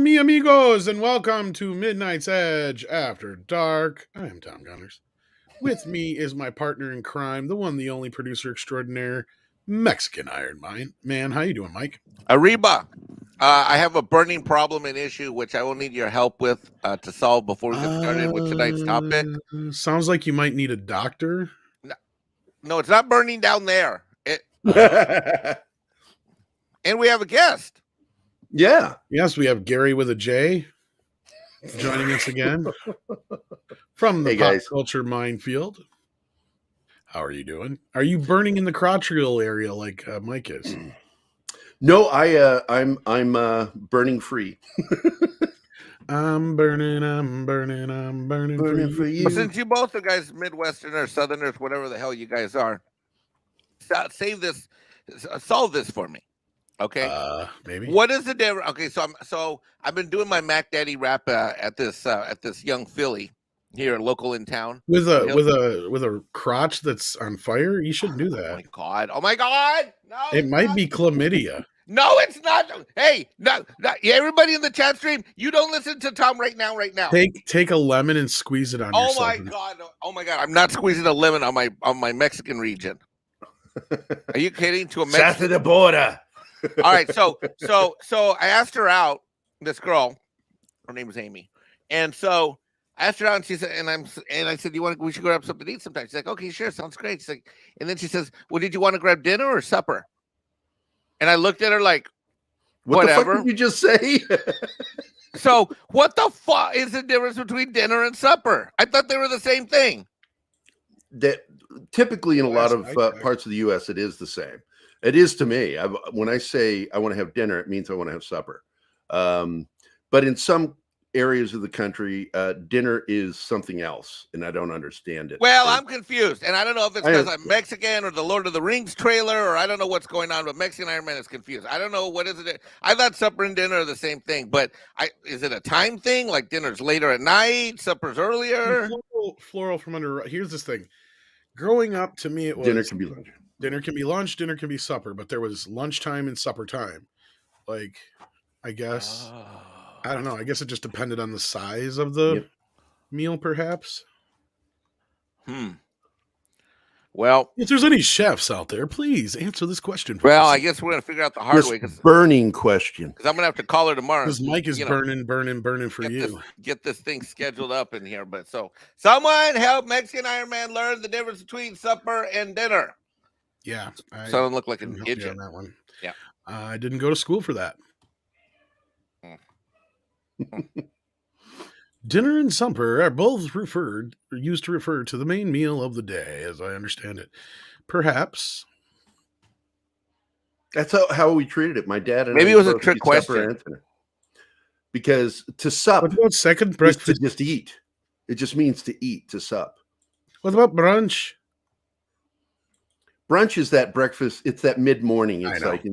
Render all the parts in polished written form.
mi amigos, and welcome to Midnight's Edge After Dark. I am Tom Gunners. With me is my partner in crime, the one, the only producer extraordinaire, Mexican Iron Man. How you doing, Mike? Arriba. I have a burning problem and issue which I will need your help with to solve before we get started with tonight's topic. Sounds like you might need a doctor. No, it's not burning down there. And we have a guest. Yeah. Yes, we have Gary with a J joining us again from the pop culture minefield. How are you doing? Are you burning in the crotchal area like Mike is? No, I'm burning free. I'm burning for you. Well, since you both are guys Midwesterners, Southerners, whatever the hell you guys are, solve this for me. Okay, maybe. What is the difference? Okay, so I've been doing my Mac Daddy rap at this young Philly here, local in town, with a crotch that's on fire. You shouldn't do that. Oh my god! No, it might be chlamydia. No, it's not. Hey, no, everybody in the chat stream, you don't listen to Tom right now. Take a lemon and squeeze it on yourself. Oh my god! I'm not squeezing a lemon on my Mexican region. Are you kidding? To a Mexican? South of the border. All right, so I asked her out. This girl, her name was Amy, and so I asked her out, and she said, and I said, we should go grab something to eat sometime. She's like, okay, sure, sounds great. She's like, and then she says, well, did you want to grab dinner or supper? And I looked at her like, whatever. What the fuck did you just say? So what the fuck is the difference between dinner and supper? I thought they were the same thing. That typically in a lot of parts of the U.S. it is the same. It is to me. When I say I want to have dinner, it means I want to have supper. But in some areas of the country, dinner is something else, and I don't understand it. Well, I'm confused, and I don't know if it's because I'm Mexican or the Lord of the Rings trailer, or I don't know what's going on, but Mexican Iron Man is confused. I don't know what is it. I thought supper and dinner are the same thing, but is it a time thing? Like dinner's later at night, supper's earlier? Floral from under. Here's this thing. Growing up, to me, it was dinner can be lunch. Dinner can be lunch, dinner can be supper, but there was lunchtime and supper time. Like, I guess, I don't know. I guess it just depended on the size of the meal, perhaps. Well, if there's any chefs out there, please answer this question. Well, I guess we're going to figure out the hard way. Burning question. Because I'm going to have to call her tomorrow. Because Mike is burning for you. Get this thing scheduled up in here. But so, someone help Mexican Iron Man learn the difference between supper and dinner. Yeah. Someone look like an idiot on that one. Yeah. I didn't go to school for that. Dinner and supper are both used to refer to the main meal of the day, as I understand it. Perhaps. That's how we treated it. My dad and maybe it was a trick question. Because to sup, what about second breakfast? To just eat. It just means to eat, to sup. What about brunch? Brunch is that breakfast. It's that mid-morning. It's like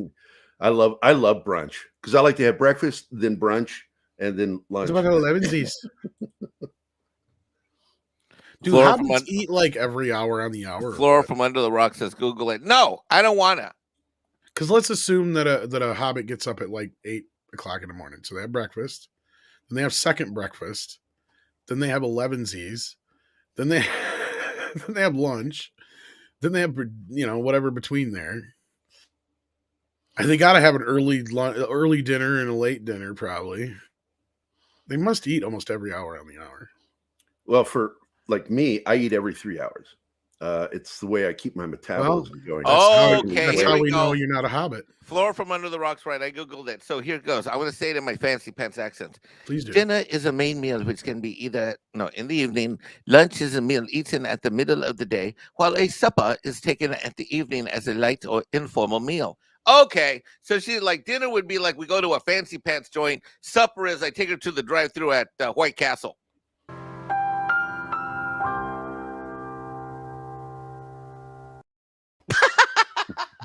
I love brunch because I like to have breakfast, then brunch, and then lunch. What about 11s? Do hobbits eat like every hour on the hour? Flora from Under the Rock says, Google it. No, I don't want to. Because let's assume that a hobbit gets up at like 8 o'clock in the morning. So they have breakfast. Then they have second breakfast. Then they have 11s. Then they have lunch. Then they have, whatever between there. And they got to have an early dinner and a late dinner, probably. They must eat almost every hour on the hour. Well, for like me, I eat every 3 hours. It's the way I keep my metabolism going. That's how we know you're not a hobbit. Flora from Under the Rock's right. I Googled it. So here it goes. I want to say it in my fancy pants accent. Please do. Dinner is a main meal which can be in the evening. Lunch is a meal eaten at the middle of the day, while a supper is taken at the evening as a light or informal meal. Okay, so she's like, dinner would be like we go to a fancy pants joint. Supper is I take her to the drive-thru at White Castle.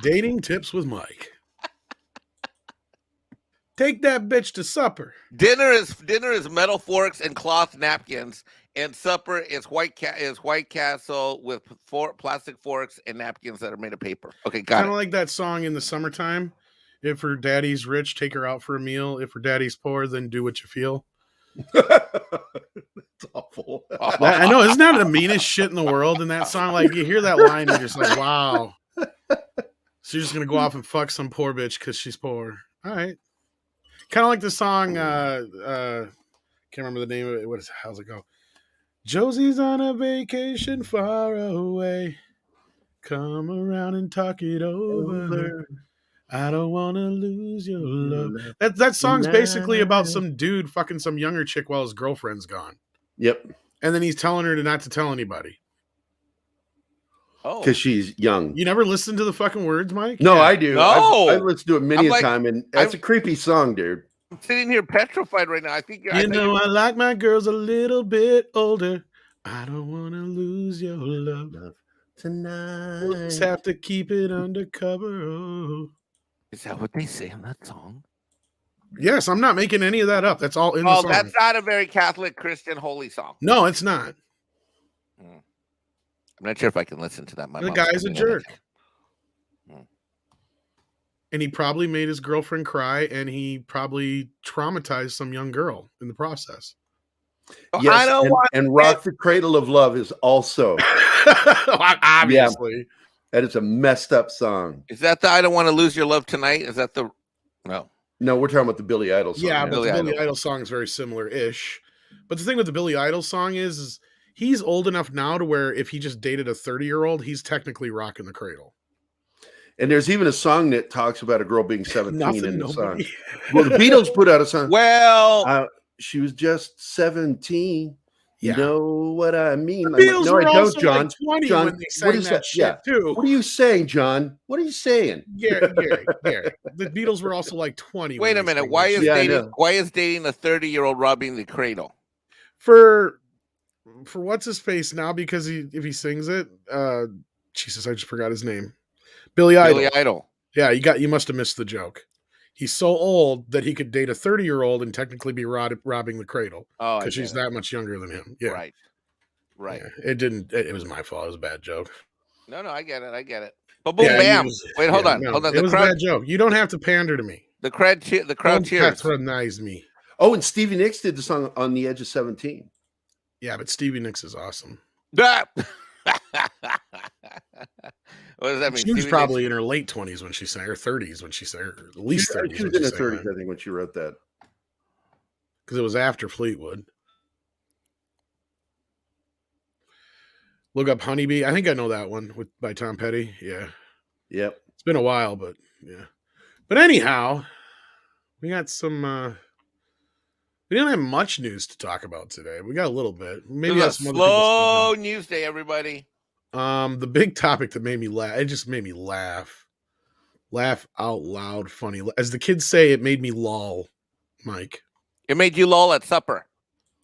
Dating tips with Mike. Take that bitch to supper. Dinner is metal forks and cloth napkins, and supper is White Castle with plastic forks and napkins that are made of paper. Okay, got it. Kind of like that song in the summertime. If her daddy's rich, take her out for a meal. If her daddy's poor, then do what you feel. It's awful. I know, isn't that the meanest shit in the world in that song? Like, you hear that line and you're just like, wow. So you're just gonna go off and fuck some poor bitch because she's poor. All right. Kind of like the song, can't remember the name of it. How's it go? Josie's on a vacation far away. Come around and talk it over. I don't want to lose your love. That song's basically about some dude fucking some younger chick while his girlfriend's gone. Yep. And then he's telling her not to tell anybody. Oh, Because she's young. You never listen to the fucking words, Mike? No, Yeah. I do. No. I've listened to it many I'm a time, and that's a creepy song, dude. I'm sitting here petrified right now. I think I like my girls a little bit older. I don't want to lose your love Tonight. We'll just have to keep it undercover. Oh. Is that what they say in that song? Yes, I'm not making any of that up. That's all in the song. That's not a very Catholic, Christian, holy song. No, it's not. I'm not sure if I can listen to that. The guy's a jerk. And he probably made his girlfriend cry, and he probably traumatized some young girl in the process. Yes, I don't want and Rock the Cradle of Love is also. Obviously. Yeah, that is a messed up song. Is that the I Don't Want to Lose Your Love Tonight? Is that the... No. No, we're talking about the Billy Idol song. Yeah, but the Billy Idol song is very similar-ish. But the thing with the Billy Idol song is he's old enough now to where if he just dated a 30-year-old, he's technically rocking the cradle. And there's even a song that talks about a girl being 17 in the nobody. song. Well, the Beatles put out a song. Well, she was just 17. Yeah. You know what I mean? The Beatles were I don't, also John. Like 20 John, when they sang that shit too. What are you saying, John? What are you saying? Gary. The Beatles were also like 20. Wait a minute. Why is dating a 30-year-old robbing the cradle? For what's his face now? Because if he sings it, Jesus, I just forgot his name. Billy Idol. Billy Idol. Yeah, you must have missed the joke. He's so old that he could date a 30-year-old and technically be robbing the cradle. Oh, because she's that much younger than him. Yeah. Right. Yeah, it was my fault. It was a bad joke. No, I get it. But boom, bam. Wait, hold on. It was a bad joke. You don't have to pander to me. The crowd cheers. Patronize me. Oh, and Stevie Nicks did the song On the Edge of 17. Yeah, but Stevie Nicks is awesome. What does that mean? She was probably in her late 20s when she sang, her 30s when she sang, or at least 30s. She was in her 30s, I think, when she wrote that. Because it was after Fleetwood. Look up Honeybee. I think I know that one by Tom Petty. Yeah. Yep. It's been a while, but yeah. But anyhow, we got some. We didn't have much news to talk about today. We got a little bit. Maybe a slow news day, everybody. The big topic that made me laugh. It just made me laugh out loud, funny. As the kids say, it made me lol. Mike, it made you lol at supper.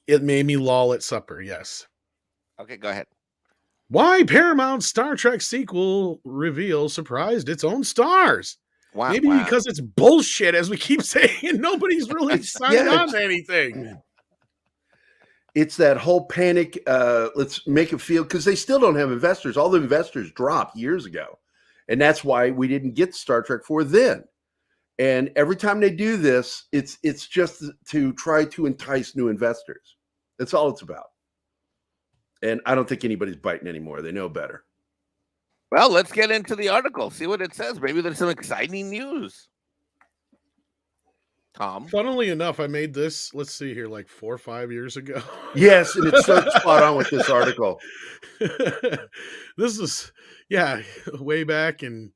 It made me lol at supper. Yes. Okay, go ahead. Why Paramount Star Trek sequel reveal surprised its own stars? Wow, Maybe because it's bullshit, as we keep saying, and nobody's really signed on to anything. It's that whole panic. Let's make it feel, because they still don't have investors. All the investors dropped years ago. And that's why we didn't get Star Trek 4 then. And every time they do this, it's just to try to entice new investors. That's all it's about. And I don't think anybody's biting anymore. They know better. Well, let's get into the article. See what it says. Maybe there's some exciting news. Tom. Funnily enough, I made this, let's see here, like 4 or 5 years ago. Yes, and it's so spot on with this article. This is, way back in,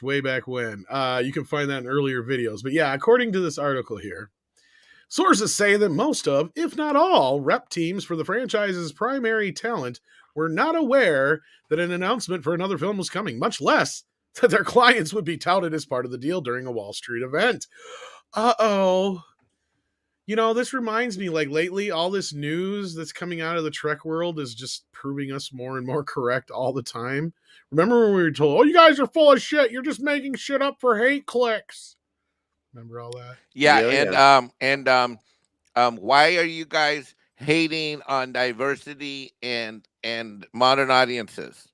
way back when. You can find that in earlier videos. But yeah, according to this article here, sources say that most of, if not all, rep teams for the franchise's primary talent were not aware that an announcement for another film was coming, much less that their clients would be touted as part of the deal during a Wall Street event. Uh-oh. You know, this reminds me, like, lately, all this news that's coming out of the Trek world is just proving us more and more correct all the time. Remember when we were told, oh, you guys are full of shit. You're just making shit up for hate clicks. Remember all that? Yeah. Why are you guys hating on diversity and modern audiences?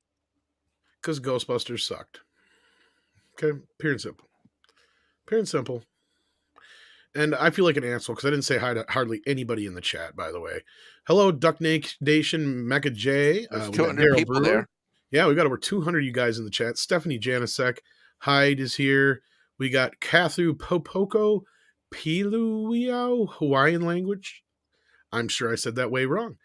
Because Ghostbusters sucked. Okay, pure and simple. Pure and simple. And I feel like an asshole because I didn't say hi to hardly anybody in the chat, by the way. Hello, Duck Nation, Mecha J. There's We got 200 Daryl people Brewer. there. Yeah, we got over 200 you guys in the chat. Stephanie Janisek, Hyde is here. We got Kathu Popoko, Piluio, Hawaiian language. I'm sure I said that way wrong.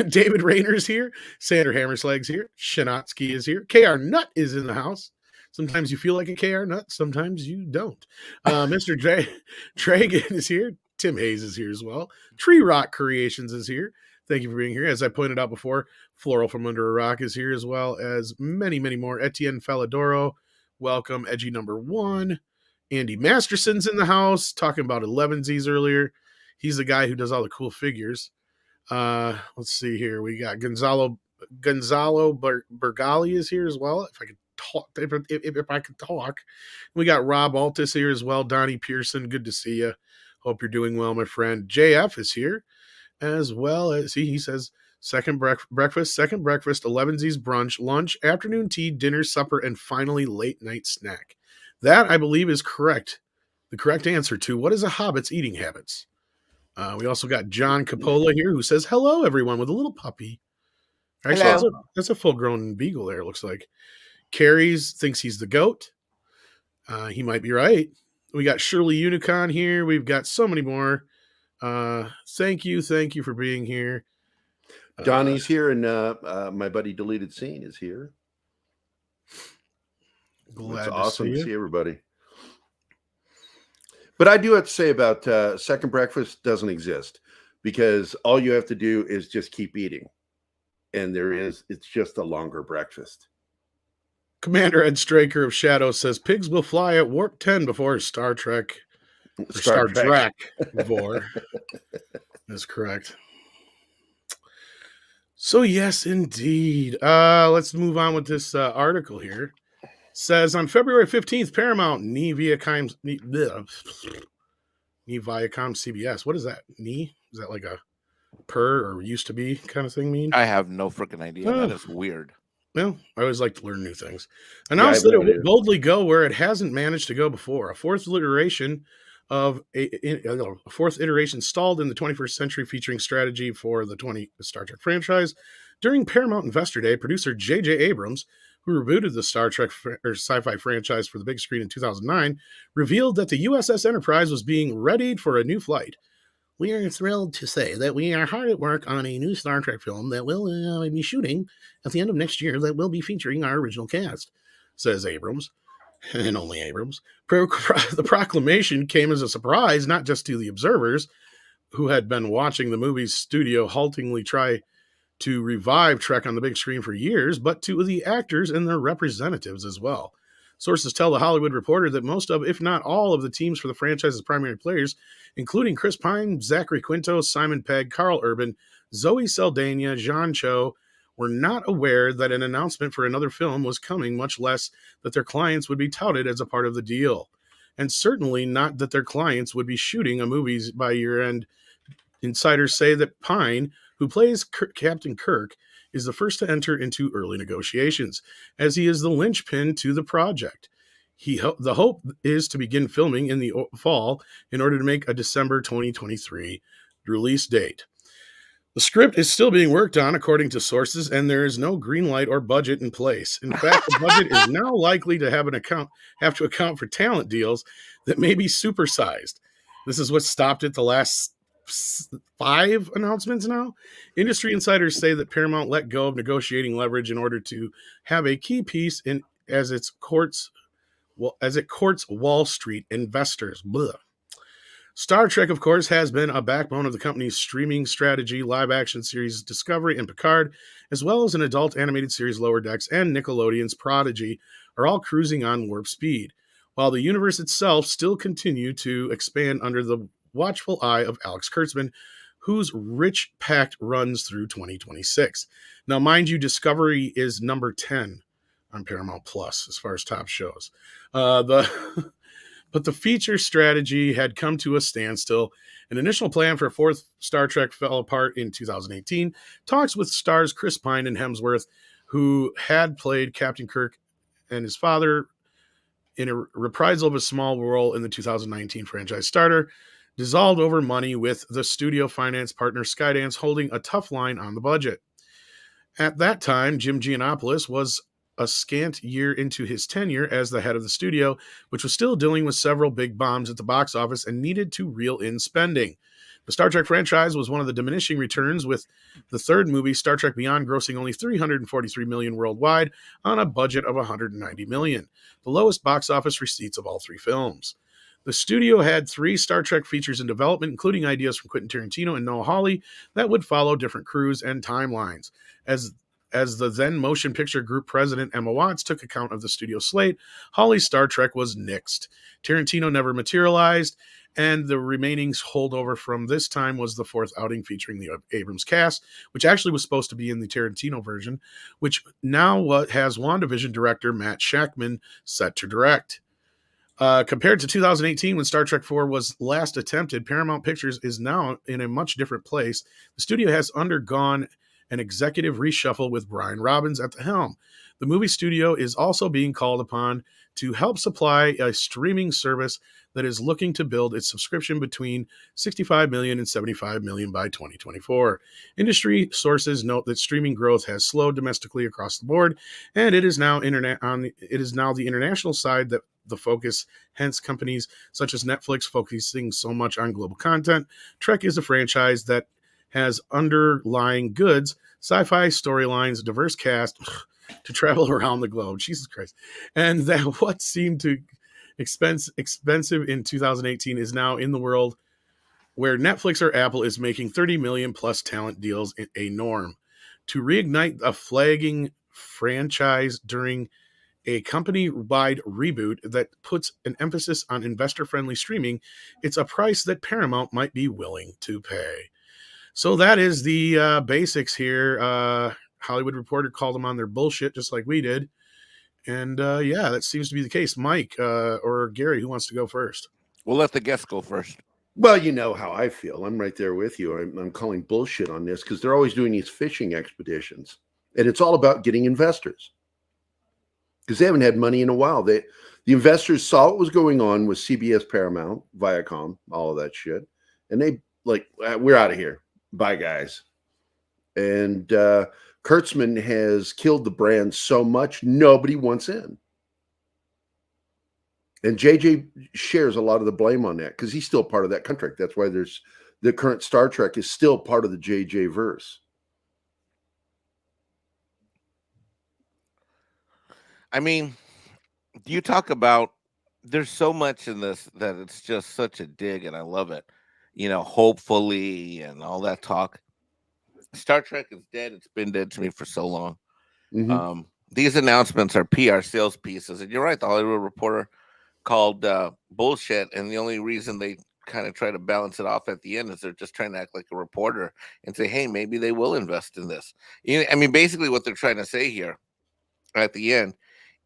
David Rayner's here. Sander Hammerslag's here. Shanatsky is here. KR Nut is in the house. Sometimes you feel like a KR Nut. Sometimes you don't. Mr. Dragon is here. Tim Hayes is here as well. Tree Rock Creations is here. Thank you for being here. As I pointed out before, Floral from Under a Rock is here, as well as many, many more. Etienne Faladoro, welcome. Edgy number 1. Andy Masterson's in the house, talking about 11Zs earlier. He's the guy who does all the cool figures. Let's see here. We got Gonzalo Bergali is here as well. If I could talk, if I could talk. We got Rob Altus here as well. Donnie Pearson, good to see you. Hope you're doing well, my friend. JF is here, as well as he says second breakfast, 11Z's brunch, lunch, afternoon tea, dinner, supper, and finally late night snack. That I believe is correct. The correct answer to what is a hobbit's eating habits. We also got John Capola here who says, hello, everyone, with a little puppy. Actually, that's a full-grown beagle there, it looks like. Carries thinks he's the goat. He might be right. We got Shirley Unicon here. We've got so many more. Thank you for being here. Donnie's here, and my buddy Deleted Scene is here. Glad it's awesome to see everybody. But I do have to say about second breakfast doesn't exist, because all you have to do is just keep eating. And it's just a longer breakfast. Commander Ed Straker of Shadow says pigs will fly at warp 10 before Star Trek before. That's correct. So yes, indeed. Let's move on with this article here. Says on February 15th, Paramount, Viacom CBS. What is that? Is that like a per or used to be kind of thing mean? I have no freaking idea. That is weird. Well, I always like to learn new things. Announced that it would boldly go where it hasn't managed to go before. A fourth iteration stalled in the 21st century, featuring strategy for the Star Trek franchise. During Paramount Investor Day, producer J.J. Abrams, who rebooted the Star Trek sci-fi franchise for the big screen in 2009, revealed that the USS Enterprise was being readied for a new flight. We are thrilled to say that we are hard at work on a new Star Trek film that will be shooting at the end of next year that will be featuring our original cast, says Abrams, and only Abrams. The proclamation came as a surprise, not just to the observers, who had been watching the movie's studio haltingly try to revive Trek on the big screen for years, but to the actors and their representatives as well. Sources tell The Hollywood Reporter that most of, if not all, of the teams for the franchise's primary players, including Chris Pine, Zachary Quinto, Simon Pegg, Carl Urban, Zoe Saldana, Jean Cho, were not aware that an announcement for another film was coming, much less that their clients would be touted as a part of the deal. And certainly not that their clients would be shooting a movie by year-end. Insiders say that Pine, who plays Captain Kirk, is the first to enter into early negotiations, as he is the linchpin to the project. The hope is to begin filming in the fall in order to make a December 2023 release date. The script is still being worked on, according to sources, and there is no green light or budget in place. In fact, the budget is now likely to have to account for talent deals that may be supersized. This is what stopped it the last 5 announcements now. Industry insiders say that Paramount let go of negotiating leverage in order to have a key piece in as it courts Wall Street investors. Blah. Star Trek, of course, has been a backbone of the company's streaming strategy, live-action series Discovery and Picard, as well as an adult animated series Lower Decks and Nickelodeon's Prodigy, are all cruising on warp speed, while the universe itself still continue to expand under the watchful eye of Alex Kurtzman, whose rich pact runs through 2026. Now, mind you, Discovery is number 10 on Paramount Plus as far as top shows. But the feature strategy had come to a standstill. An initial plan for a 4th Star Trek fell apart in 2018. Talks with stars Chris Pine and Hemsworth, who had played Captain Kirk and his father, in a reprisal of a small role in the 2019 franchise starter, dissolved over money, with the studio finance partner Skydance holding a tough line on the budget. At that time, Jim Giannopoulos was a scant year into his tenure as the head of the studio, which was still dealing with several big bombs at the box office and needed to reel in spending. The Star Trek franchise was one of the diminishing returns, with the third movie, Star Trek Beyond, grossing only $343 million worldwide on a budget of $190 million, the lowest box office receipts of all three films. The studio had 3 Star Trek features in development, including ideas from Quentin Tarantino and Noah Hawley that would follow different crews and timelines. As the then Motion Picture Group president, Emma Watts, took account of the studio slate, Hawley's Star Trek was nixed. Tarantino never materialized, and the remaining holdover from this time was the 4th outing featuring the Abrams cast, which actually was supposed to be in the Tarantino version, which now has WandaVision director Matt Shakman set to direct. Compared to 2018, when Star Trek IV was last attempted, Paramount Pictures is now in a much different place. The studio has undergone an executive reshuffle with Brian Robbins at the helm. The movie studio is also being called upon to help supply a streaming service that is looking to build its subscription between 65 million and 75 million by 2024. Industry sources note that streaming growth has slowed domestically across the board, and it is now the international side that the focus, hence companies such as Netflix focusing so much on global content. Trek is a franchise that has underlying goods, sci-fi storylines, diverse cast to travel around the globe. Jesus Christ. And that what seemed to expensive in 2018 is now in the world where Netflix or Apple is making 30 million plus talent deals a norm. To reignite a flagging franchise during a company-wide reboot that puts an emphasis on investor-friendly streaming, it's a price that Paramount might be willing to pay. So that is the basics here. Hollywood Reporter called them on their bullshit, just like we did. And yeah, that seems to be the case. Mike or Gary, who wants to go first? We'll let the guests go first. Well, you know how I feel. I'm right there with you. I'm calling bullshit on this because they're always doing these fishing expeditions. And it's all about getting investors. Because they haven't had money in a while. The investors saw what was going on with CBS, Paramount, Viacom, all of that shit. And they like, we're out of here. Bye, guys. And Kurtzman has killed the brand so much, nobody wants in. And JJ shares a lot of the blame on that because he's still part of that contract. That's why there's the current Star Trek is still part of the JJ verse. I mean, you talk about there's so much in this that it's just such a dig, and I love it. You know, hopefully, and all that talk. Star Trek is dead. It's been dead to me for so long. Mm-hmm. These announcements are PR sales pieces, and you're right. The Hollywood Reporter called bullshit, and the only reason they kind of try to balance it off at the end is they're just trying to act like a reporter and say, hey, maybe they will invest in this. I mean, basically what they're trying to say here at the end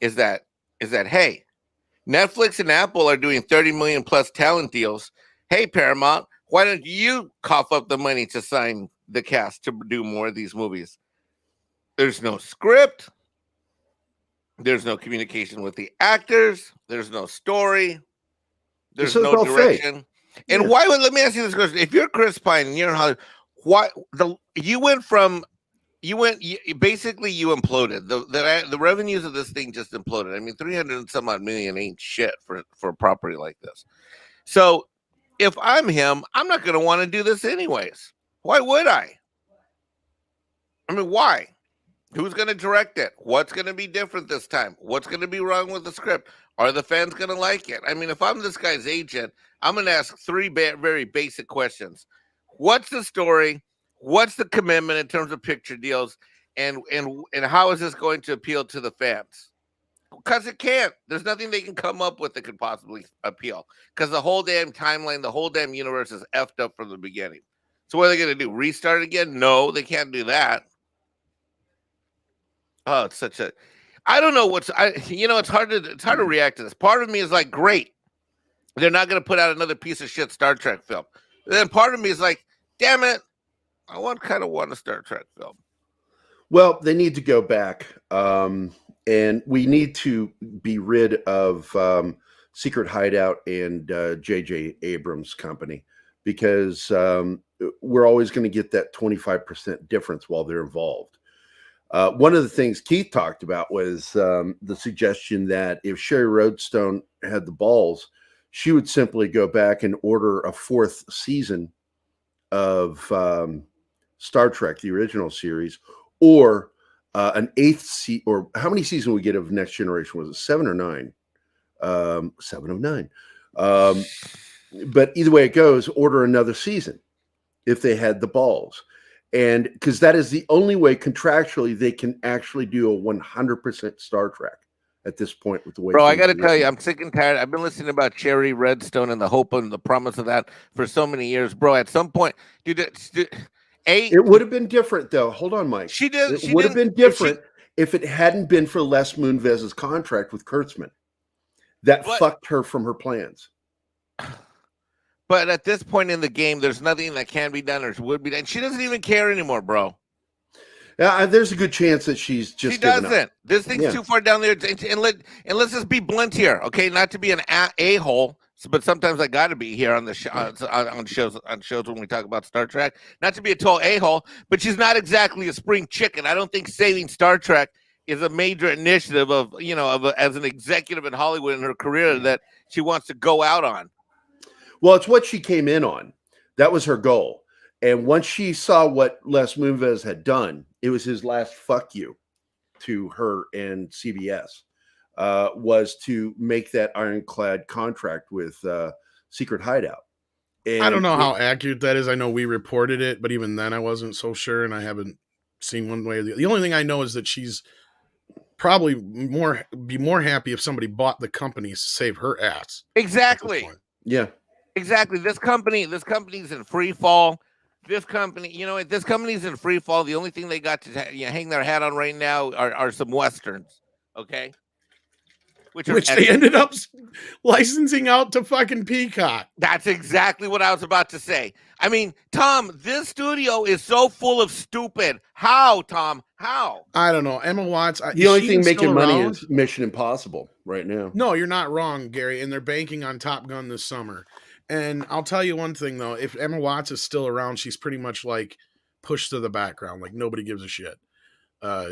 is that hey, Netflix and Apple are doing 30 million plus talent deals. Hey, Paramount, why don't you cough up the money to sign the cast to do more of these movies? There's no script. There's no communication with the actors. There's no story. There's no direction. Fake. And why would, let me ask you this question. If you're Chris Pine and you're in Hollywood, you basically imploded. The revenues of this thing just imploded. I mean, 300 and some odd million ain't shit for a property like this. So if I'm him, I'm not going to want to do this anyways. Why would I? I mean, why? Who's going to direct it? What's going to be different this time? What's going to be wrong with the script? Are the fans going to like it? I mean, if I'm this guy's agent, I'm going to ask 3 very basic questions. What's the story? What's the commitment in terms of picture deals? And how is this going to appeal to the fans? Because it can't. There's nothing they can come up with that could possibly appeal. Because the whole damn timeline, the whole damn universe is effed up from the beginning. So what are they going to do? Restart again? No, they can't do that. Oh, it's such a. I don't know it's hard to react to this. Part of me is like, great, they're not going to put out another piece of shit Star Trek film. And then part of me is like, damn it, I kind of want a Star Trek film. Well, they need to go back. And we need to be rid of Secret Hideout and J.J. Abrams' company, because we're always going to get that 25% difference while they're involved. One of the things Keith talked about was the suggestion that if Sherry Roadstone had the balls, she would simply go back and order a 4th season of Star Trek, the original series, or an 8th or how many seasons we get of Next Generation? Was it 7 or 9? 7 of 9. But either way it goes, order another season if they had the balls. And because that is the only way contractually they can actually do a 100% Star Trek at this point with the way. Bro, I got to tell you, I'm sick and tired. I've been listening about Cherry Redstone and the hope and the promise of that for so many years, bro. At some point, dude, it would have been different, though. Hold on, Mike. It would have been different if it hadn't been for Les Moonves's contract with Kurtzman. That fucked her from her plans. But at this point in the game, there's nothing that can be done or would be done. She doesn't even care anymore, bro. Yeah, there's a good chance that she doesn't. Up. This thing's too far down there. And let's just be blunt here, okay? Not to be an a-hole, but sometimes I got to be here on the on shows when we talk about Star Trek. Not to be a total a-hole, but she's not exactly a spring chicken. I don't think saving Star Trek is a major initiative of as an executive in Hollywood in her career that she wants to go out on. Well, it's what she came in on. That was her goal. And once she saw what Les Moonves had done, it was his last fuck you to her and CBS, was to make that ironclad contract with Secret Hideout. And I don't know how accurate that is. I know we reported it, but even then I wasn't so sure, and I haven't seen one way or the other. The only thing I know is that she's probably be more happy if somebody bought the company to save her ass. Exactly. Yeah. Exactly. This company's in free fall. This company's in free fall. The only thing they got to hang their hat on right now are some westerns. Okay. Which they ended up licensing out to fucking Peacock. That's exactly what I was about to say. I mean, Tom, this studio is so full of stupid. How, Tom? How? I don't know. Emma Watts. The only thing making money is Mission Impossible right now. No, you're not wrong, Gary. And they're banking on Top Gun this summer. And I'll tell you one thing, though. If Emma Watts is still around, she's pretty much like pushed to the background. Like nobody gives a shit.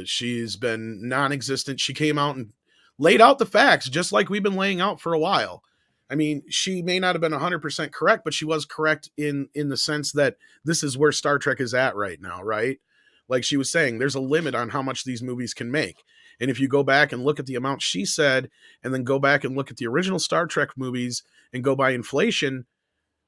She's been non-existent. She came out and laid out the facts, just like we've been laying out for a while. I mean, she may not have been 100% correct, but she was correct in the sense that this is where Star Trek is at right now, right? Like she was saying, there's a limit on how much these movies can make. And if you go back and look at the amount she said, and then go back and look at the original Star Trek movies and go by inflation,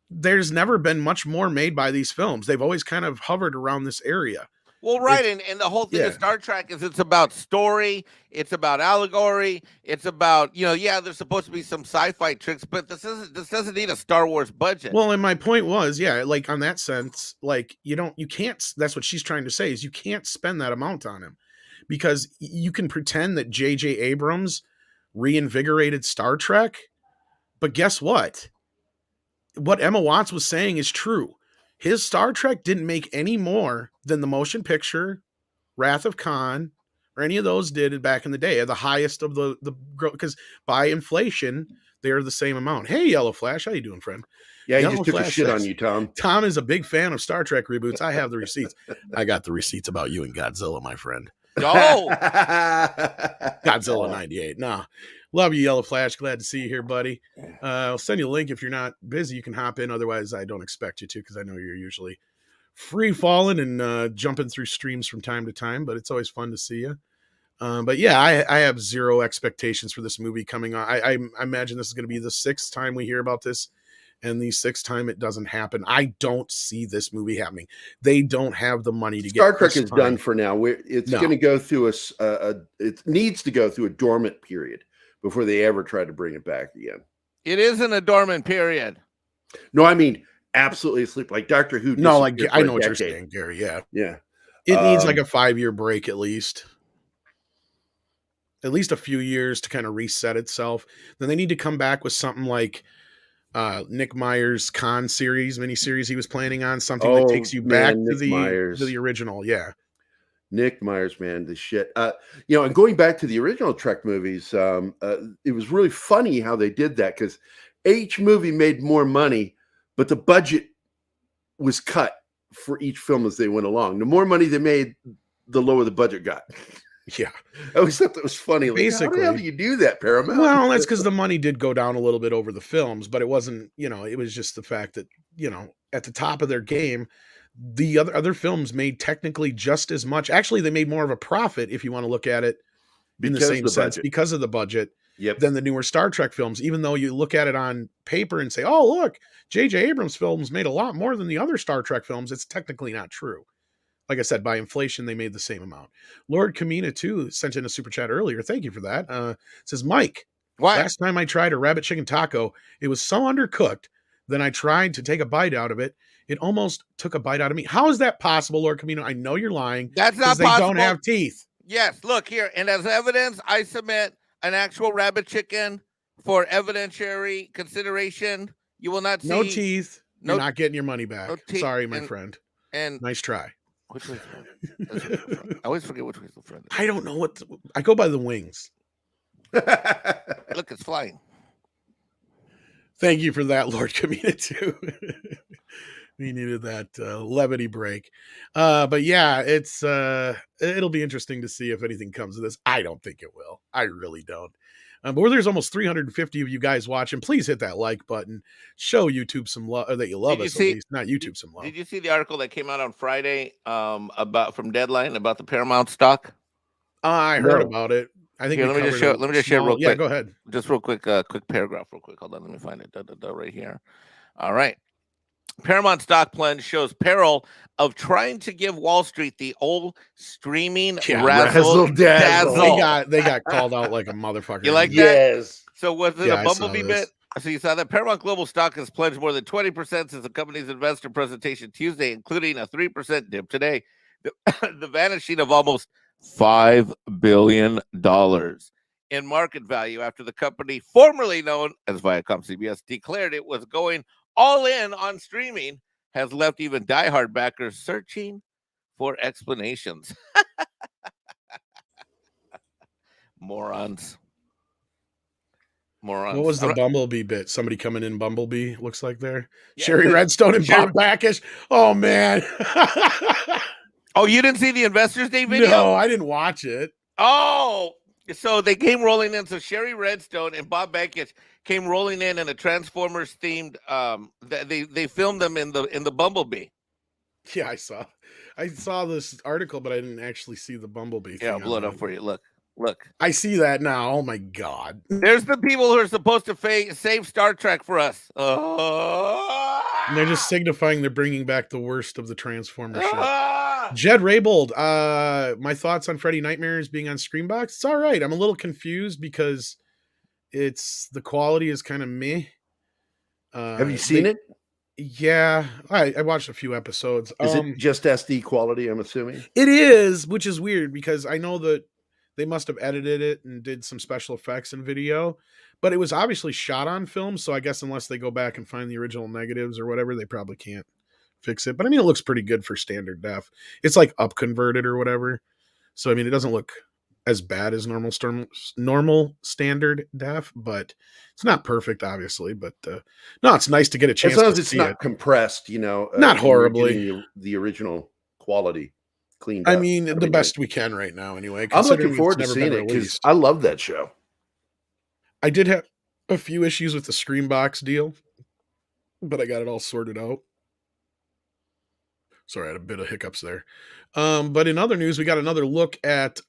there's never been much more made by these films. They've always kind of hovered around this area. Well, right, and the whole thing of Star Trek is it's about story, it's about allegory, it's about, there's supposed to be some sci-fi tricks, but this doesn't need a Star Wars budget. Well, and my point was, like on that sense, like you can't, that's what she's trying to say is you can't spend that amount on him, because you can pretend that J.J. Abrams reinvigorated Star Trek, but guess what? What Emma Watts was saying is true. His Star Trek didn't make any more than the motion picture, Wrath of Khan, or any of those did back in the day, at the highest of the because by inflation, they're the same amount. Hey, Yellow Flash, how you doing, friend? Yeah, he just took a shit on you, Tom. Tom is a big fan of Star Trek reboots. I have the receipts. I got the receipts about you and Godzilla, my friend. Oh, Godzilla 98. Nah. Love you, Yellow Flash. Glad to see you here, buddy. I'll send you a link if you're not busy. You can hop in. Otherwise, I don't expect you to, because I know you're usually free falling and jumping through streams from time to time. But it's always fun to see you. But yeah, I have zero expectations for this movie coming on. I imagine this is going to be the 6th time we hear about this, and the 6th time it doesn't happen. I don't see this movie happening. They don't have the money to Star get Trek is done for now. It's going to go through it needs to go through a dormant period before they ever try to bring it back again. It isn't a dormant period. No, I mean absolutely asleep. Like Doctor Who. No, like I know what you're saying, Gary. Yeah. Yeah. It needs like a 5-year break at least. At least a few years to kind of reset itself. Then they need to come back with something like Nick Meyer's Khan miniseries he was planning on, something that takes you back to the original. Yeah. Nick Myers, man, the shit. And going back to the original Trek movies, it was really funny how they did that because each movie made more money, but the budget was cut for each film as they went along. The more money they made, the lower the budget got. Yeah. I always thought that was funny. Like, Basically, how do you do that, Paramount? Well, that's because the money did go down a little bit over the films, but it wasn't, it was just the fact that, at the top of their game, the other films made technically just as much. Actually, they made more of a profit, if you want to look at it in the same sense, because of the budget than the newer Star Trek films, even though you look at it on paper and say, oh, look, J.J. Abrams films made a lot more than the other Star Trek films. It's technically not true. Like I said, by inflation, they made the same amount. Lord Kamina, too, sent in a super chat earlier. Thank you for that. Says, Mike, last time I tried a rabbit chicken taco, it was so undercooked. Then I tried to take a bite out of it. It almost took a bite out of me. How is that possible, Lord Camino? I know you're lying. That's not possible. They don't have teeth. Yes, look here. And as evidence, I submit an actual rabbit chicken for evidentiary consideration. You will not see. No teeth. You're not getting your money back. No Sorry, my friend. And nice try. Which way? I always forget which way the friend is. I don't know what. I go by the wings. Look, it's flying. Thank you for that, Lord Kamina, too. We needed that levity break. But yeah, it'll be interesting to see if anything comes of this. I don't think it will. I really don't. But where there's almost 350 of you guys watching, please hit that like button. Show YouTube some love, or that you love us, at least. Not YouTube some love. Did you see the article that came out on Friday from Deadline about the Paramount stock? I heard about it. I think. Here, let me just share real quick. Yeah, go ahead. Just real quick, quick paragraph, real quick. Hold on, let me find it. Right here. All right. Paramount stock plunge shows peril of trying to give Wall Street the old streaming razzle dazzle. They got called out like a motherfucker. You like that? Yes. So was it a Bumblebee bit? So you saw that Paramount Global stock has plunged more than 20% since the company's investor presentation Tuesday, including a 3% dip today. The vanishing of almost $5 billion in market value after the company, formerly known as Viacom CBS, declared it was going all in on streaming, has left even diehard backers searching for explanations. Morons. What was the Bumblebee bit? Somebody coming in Bumblebee, looks like there. Yeah, Sherry Redstone and Bob Backish. Oh, man. Oh, you didn't see the Investors Day video? No, I didn't watch it. Oh, so they came rolling in. So Sherry Redstone and Bob Backish came rolling in a Transformers themed. They filmed them in the Bumblebee. Yeah, I saw this article, but I didn't actually see the Bumblebee. Yeah, I'll blow it up for you. Look. I see that now. Oh my God. There's the people who are supposed to save Star Trek for us. And they're just signifying they're bringing back the worst of the Transformers shit. Jed Raybold, my thoughts on Freddy Nightmares being on Screenbox. It's all right. I'm a little confused because the quality is kind of meh. Have you seen it? Yeah, I watched a few episodes. Is it just SD quality, I'm assuming? It is, which is weird because I know that they must have edited it and did some special effects in video, but it was obviously shot on film. So I guess unless they go back and find the original negatives or whatever, they probably can't fix it. But I mean, it looks pretty good for standard def. It's like up converted or whatever. So, I mean, it doesn't look as bad as normal standard def, but it's not perfect, obviously. But no, it's nice to get a chance. As long as it's not compressed, not horribly. The original quality cleaned up. I mean, the best we can right now, anyway. I'm looking forward to seeing it because I love that show. I did have a few issues with the Screenbox deal, but I got it all sorted out. Sorry, I had a bit of hiccups there. But in other news, we got another look at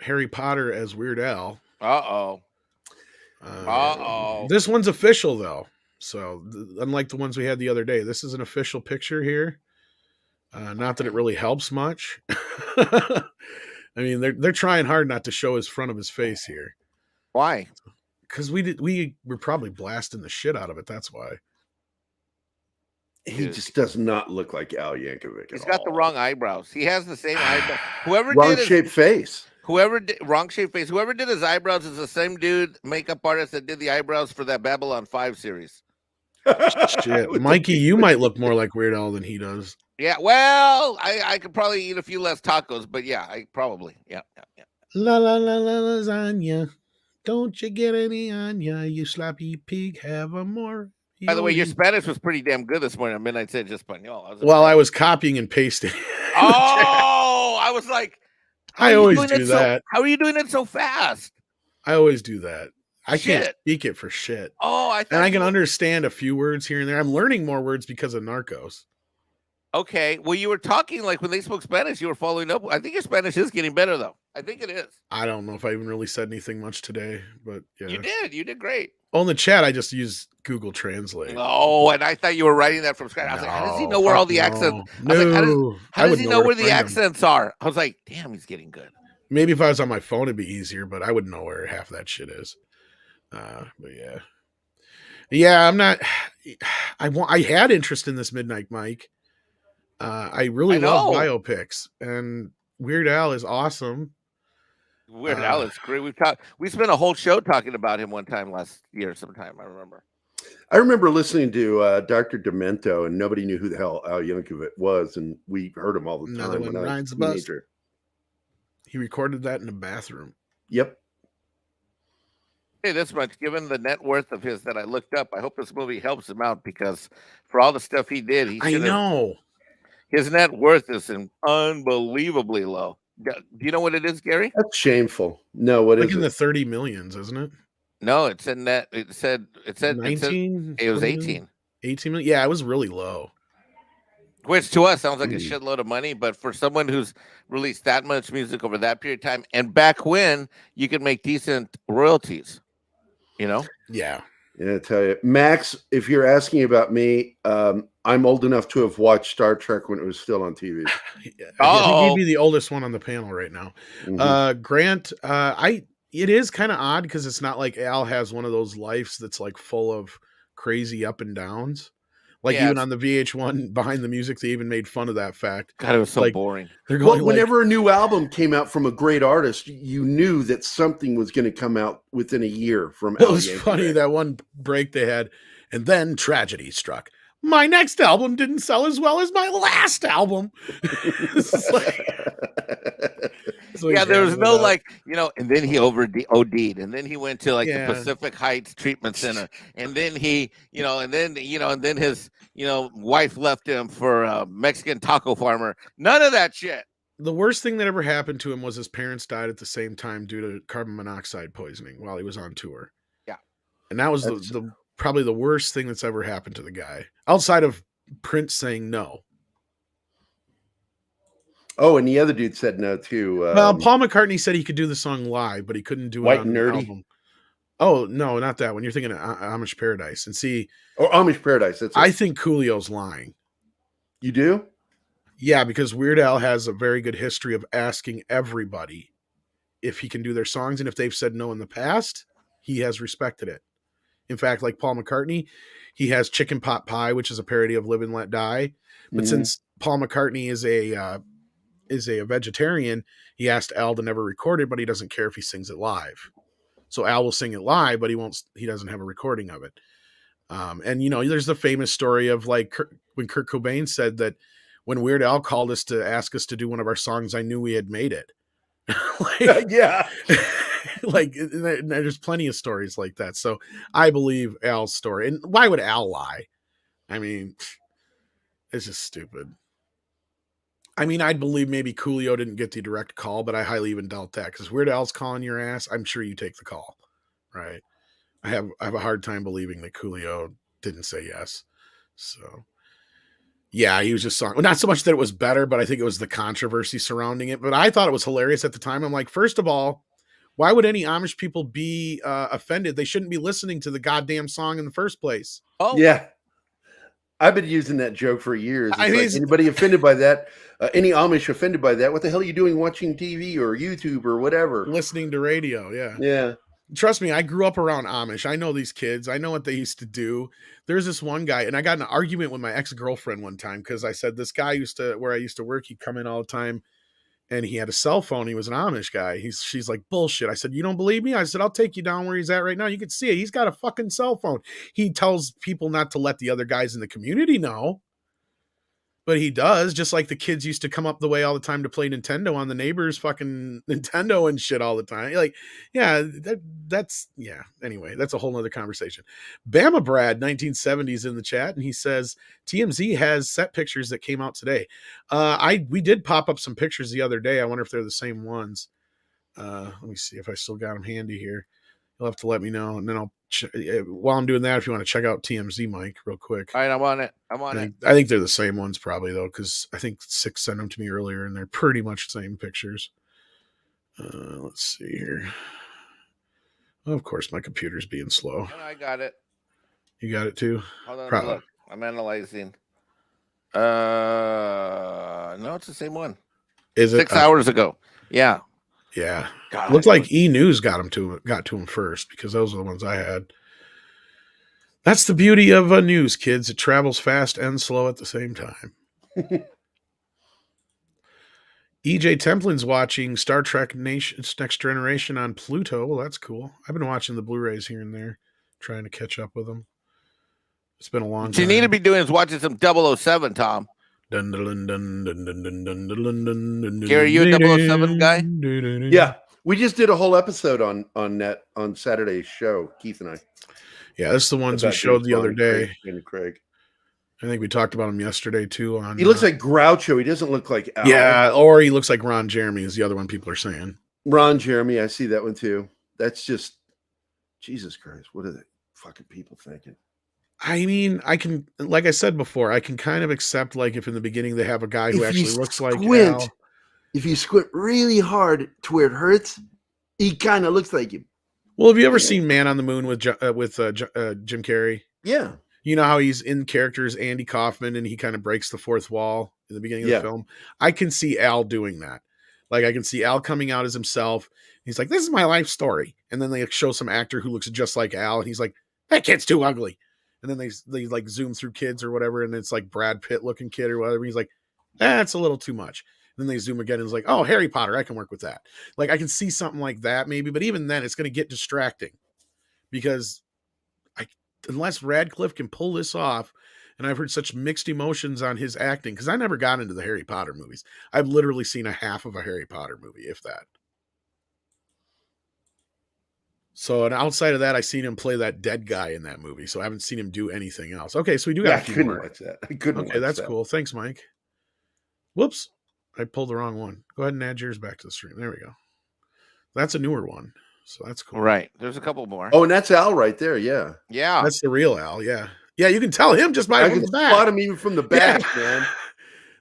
Harry Potter as Weird Al. This one's official though. So unlike the ones we had the other day, this is an official picture here. Not that it really helps much. I mean, they're trying hard not to show his front of his face here. Why? Because we were probably blasting the shit out of it. That's why. He just does not look like Al Yankovic. He's got the wrong eyebrows. He has the same eyebrows. Wrong shaped face. Wrong shaped face. Whoever did his eyebrows is the same dude, makeup artist that did the eyebrows for that Babylon 5 series. Shit, With the Mikey, you big- might look more like Weird Al than he does. Yeah, well, I could probably eat a few less tacos, but yeah, I probably. Yeah. La la la la lasagna. Don't you get any on ya, you sloppy pig? Have a more. By the way, your Spanish was pretty damn good this morning. Midnight Said just Espanol. Well, I was copying and pasting. Oh, I was like, I always do that. How are you doing it so fast? I always do that. I can't Shit. speak it for shit. Oh, I thought And I can you- understand a few words here and there. I'm learning more words because of Narcos. Okay, well, you were talking like when they spoke Spanish, you were following up. I think your Spanish is getting better, though. I think it is. I don't know if I even really said anything much today, but yeah. You did great. On the chat, I just use Google Translate. Oh, and I thought you were writing that from scratch. I was like, how does he know where all the accents? No, I was like, how does he know where the find 'em. accents are? I was like, damn, he's getting good. Maybe if I was on my phone, it'd be easier, but I wouldn't know where half that shit is. But yeah, I'm not. I had interest in this Midnight Mike. I really love biopics, and Weird Al is awesome. Weird Al is great. We spent a whole show talking about him one time last year. Sometime I remember. I remember listening to Dr. Demento, and nobody knew who the hell Al Yankovic was, and we heard him all the Another time one when I rides was the a bus. teenager. He recorded that in a bathroom. Yep. Hey, this much, given the net worth of his that I looked up, I hope this movie helps him out because for all the stuff he did, I know. His net worth is unbelievably low. Do you know what it is, Gary? That's shameful. No, what Like is in it? the 30 millions, isn't it? No, it's in that. It said 19. it was 18. 18 million. Yeah, it was really low. Which to us sounds like a shitload of money, but for someone who's released that much music over that period of time, and back when you could make decent royalties, you know? Yeah. Yeah, I tell you, Max, if you're asking about me, I'm old enough to have watched Star Trek when it was still on TV. I think he'd be the oldest one on the panel right now. Mhm. Grant, it is kind of odd because it's not like Al has one of those lives that's like full of crazy up and downs. Like even on the VH1 Behind the Music, they even made fun of that fact. God, it was so boring. They're going Well, whenever a new album came out from a great artist, you knew that something was going to come out within a year from It was funny that one break they had, and then tragedy struck. My next album didn't sell as well as my last album. There was no and then he OD'd, and then he went to the Pacific Heights Treatment Center, and then he, and then his, wife left him for a Mexican taco farmer. None of that shit. The worst thing that ever happened to him was his parents died at the same time due to carbon monoxide poisoning while he was on tour. Yeah. And that was the probably the worst thing that's ever happened to the guy, outside of Prince saying no. Oh, and the other dude said no too. Well, Paul McCartney said he could do the song live, but he couldn't do it on the album. Oh, no, not that one. You're thinking of Amish Paradise. And see, Amish Paradise. I think Coolio's lying. You do? Yeah, because Weird Al has a very good history of asking everybody if he can do their songs, and if they've said no in the past, he has respected it. In fact, like Paul McCartney, he has Chicken Pot Pie, which is a parody of Live and Let Die. But since Paul McCartney is a vegetarian, he asked Al to never record it, but he doesn't care if he sings it live. So Al will sing it live, but he doesn't have a recording of it. And there's the famous story of when Kurt Cobain said that when Weird Al called us to ask us to do one of our songs, I knew we had made it. Yeah. There's plenty of stories like that. So I believe Al's story. And why would Al lie? I mean, it's just stupid. I mean, I'd believe maybe Coolio didn't get the direct call, but I highly even doubt that, because Weird Al's calling your ass. I'm sure you take the call, right? I have a hard time believing that Coolio didn't say yes. So, yeah, he was just not so much that it was better, but I think it was the controversy surrounding it. But I thought it was hilarious at the time. I'm like, first of all, why would any Amish people be offended? They shouldn't be listening to the goddamn song in the first place. Oh, yeah. I've been using that joke for years. Anybody offended by that, any Amish offended by that, what the hell are you doing watching TV or YouTube or whatever? Listening to radio, yeah. Yeah. Trust me, I grew up around Amish. I know these kids. I know what they used to do. There's this one guy, and I got in an argument with my ex-girlfriend one time because I said this guy where I used to work, he'd come in all the time, and he had a cell phone. He was an Amish guy. She's like, bullshit. I said, you don't believe me? I said, I'll take you down where he's at right now. You can see it. He's got a fucking cell phone. He tells people not to let the other guys in the community know. But he does, just like the kids used to come up the way all the time to play Nintendo on the neighbor's fucking Nintendo and shit all the time. Like, yeah, that's anyway, that's a whole nother conversation. Bama Brad 1970s in the chat, and he says TMZ has set pictures that came out today. We did pop up some pictures the other day. I wonder if they're the same ones. Let me see if I still got them handy here. You'll have to let me know, and then I'll while I'm doing that, if you want to check out TMZ, Mike, real quick. All right, I'm on it. I think they're the same ones probably, though, because I think Six sent them to me earlier, and they're pretty much the same pictures. Let's see here. Of course, my computer's being slow. And I got it. You got it too? Hold on, look. I'm analyzing. No, it's the same one. Is it 6 hours ago? Yeah. Yeah. God, looks like E News got to him first, because those are the ones I had. That's the beauty of news, kids. It travels fast and slow at the same time. EJ Templin's watching Star Trek Next Generation on Pluto. Well, that's cool. I've been watching the Blu-rays here and there, trying to catch up with them. It's been a long time. What you need to be doing is watching some 007, Tom. Dun, dun, dun, dun, dun, dun, dun, dun, dun, Gary, you a 007 guy? Yeah. We just did a whole episode on Saturday's show, Keith and I. Yeah, that's the ones we showed the other day. Craig. I think we talked about him yesterday too. He looks like Groucho. He doesn't look like Al. Yeah, or he looks like Ron Jeremy is the other one people are saying. Ron Jeremy, I see that one too. That's just Jesus Christ. What are the fucking people thinking? I mean, I can, like I said before, I can kind of accept, like, if in the beginning they have a guy who actually looks like Al. If you squint really hard to where it hurts, he kind of looks like him. Well, have you ever seen Man on the Moon with Jim Carrey? Yeah. You know how he's in character as Andy Kaufman and he kind of breaks the fourth wall in the beginning of the film? I can see Al doing that. Like, I can see Al coming out as himself. He's like, this is my life story. And then they show some actor who looks just like Al. And he's like, that kid's too ugly. And then they like zoom through kids or whatever. And it's like Brad Pitt looking kid or whatever. He's like, that's a little too much. And then they zoom again and it's like, oh, Harry Potter, I can work with that. Like, I can see something like that maybe. But even then, it's going to get distracting. Because unless Radcliffe can pull this off, and I've heard such mixed emotions on his acting, because I never got into the Harry Potter movies. I've literally seen a half of a Harry Potter movie, if that. So, and outside of that, I've seen him play that dead guy in that movie. So I haven't seen him do anything else. Okay, so we do got a few more. Watch that. I couldn't. Okay, that's cool. Thanks, Mike. Whoops. I pulled the wrong one. Go ahead and add yours back to the stream. There we go. That's a newer one. So that's cool. Right. There's a couple more. Oh, and that's Al right there. Yeah. Yeah. That's the real Al. Yeah. Yeah, you can tell him just by the back. Spot him even from the back, man.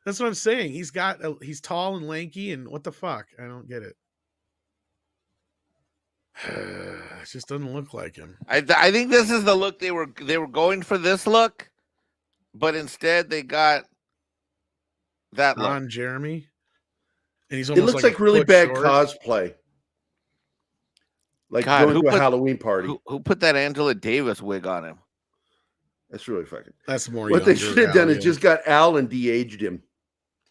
That's what I'm saying. He's tall and lanky, and what the fuck? I don't get it. It just doesn't look like him. I think this is the look they were going for, this look, but instead they got that look. Ron Jeremy, and he's it almost looks like really bad cosplay, like God, going to a Halloween party. Who put that Angela Davis wig on him? That's really fucking. That's more. What they should have done is just got Al and de-aged him.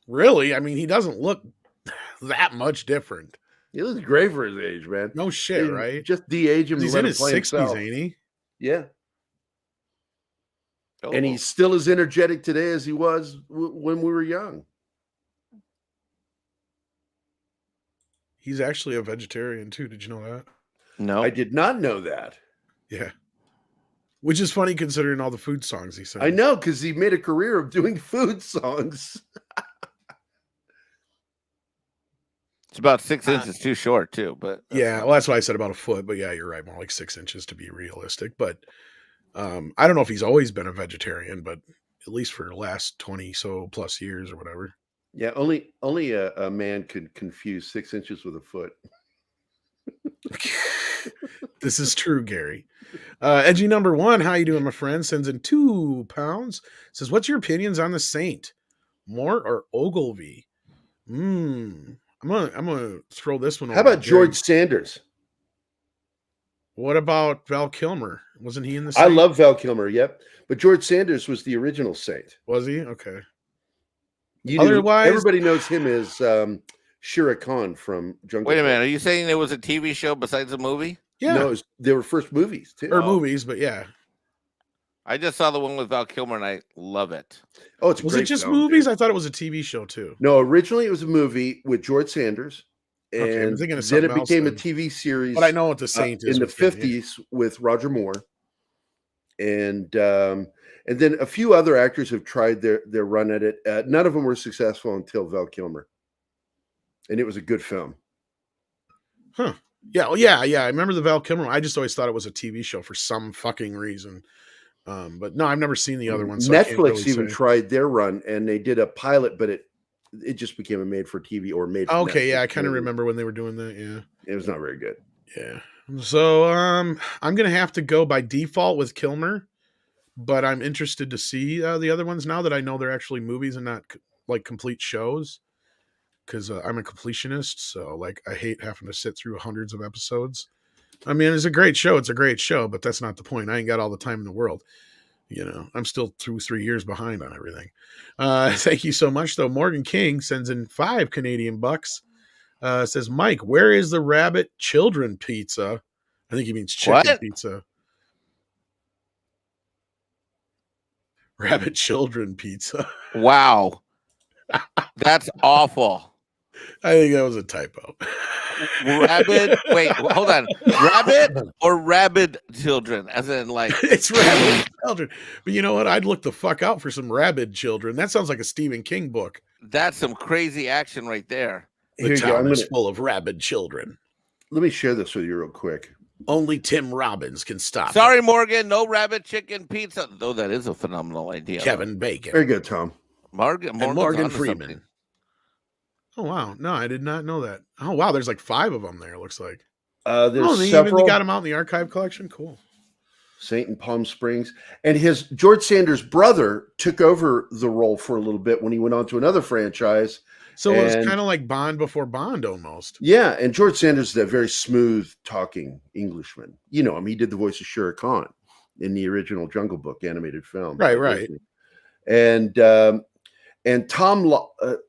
Really? I mean, he doesn't look that much different. He looks great for his age, man. No shit, right? Just de-age him. He's in his 60s, ain't he? Yeah. Oh. And he's still as energetic today as he was when we were young. He's actually a vegetarian too. Did you know that? No, I did not know that. Yeah. Which is funny considering all the food songs he sang. I know, because he made a career of doing food songs. it's about 6 inches too short too, but yeah, well, that's why I said about a foot. But yeah, you're right, more like 6 inches to be realistic. But I don't know if he's always been a vegetarian, but at least for the last 20 so plus years or whatever. Yeah, only a man could confuse 6 inches with a foot. This is true, Gary. Edgy number 1, how you doing, my friend? Sends in £2. Says, what's your opinions on the Saint? Moore or Ogilvy? I'm gonna throw this one over. How about George Sanders? What about Val Kilmer? Wasn't he in the Saint? I love Val Kilmer, yep. But George Sanders was the original Saint. Was he? Okay. Otherwise, everybody knows him as Shere Khan from Jungle Wait a Book. minute. Are you saying there was a TV show besides a movie? Yeah, No, they were first movies too. or movies, but yeah. I just saw the one with Val Kilmer, and I love it. Oh, it's a Was great it just film, movies? dude. I thought it was a TV show too. No, originally it was a movie with George Sanders, and Okay, I'm thinking of then it something else became a then. TV series. But I know what the Saint is in the with him, yeah. 50s with Roger Moore, and then a few other actors have tried their run at it. None of them were successful until Val Kilmer, and it was a good film. Huh. Yeah, well, yeah. I remember the Val Kilmer. I just always thought it was a TV show for some fucking reason. But no, I've never seen the other one. So Netflix even tried their run, and they did a pilot, but it just became a made for TV or made. For okay, Netflix yeah, I kind of movie. remember when they were doing that. Yeah, It was not very good. yeah. So I'm gonna have to go by default with Kilmer, but I'm interested to see the other ones now that I know they're actually movies and not like complete shows. Because I'm a completionist, so like I hate having to sit through hundreds of episodes. I mean, it's a great show. It's a great show, but that's not the point. I ain't got all the time in the world. You know, I'm still 3 years behind on everything. Thank you so much, though. Morgan King sends in 5 Canadian bucks. Says, Mike, where is the rabbit children pizza? I think he means chicken pizza. Rabbit children pizza. Wow. That's awful. I think that was a typo. Rabbit. Wait, hold on. Rabbit or rabid children? As in, like, it's rabid children. But you know what? I'd look the fuck out for some rabid children. That sounds like a Stephen King book. That's some crazy action right there. The town is full of rabid children. Let me share this with you real quick. Only Tim Robbins can stop. Sorry, it. Morgan. No rabbit chicken pizza. Though that is a phenomenal idea. Kevin Bacon. Very good, Tom. Morgan Freeman. Something. Oh wow! No, I did not know that. Oh wow! There's like 5 of them there. It looks like. There's they several. even got them out in the archive collection. Cool. Saint in Palm Springs, and his George Sanders' brother took over the role for a little bit when he went on to another franchise. So it was kind of like Bond before Bond, almost. Yeah, and George Sanders is a very smooth talking Englishman. You know him; he did the voice of Shere Khan in the original Jungle Book animated film. Right. And Tom,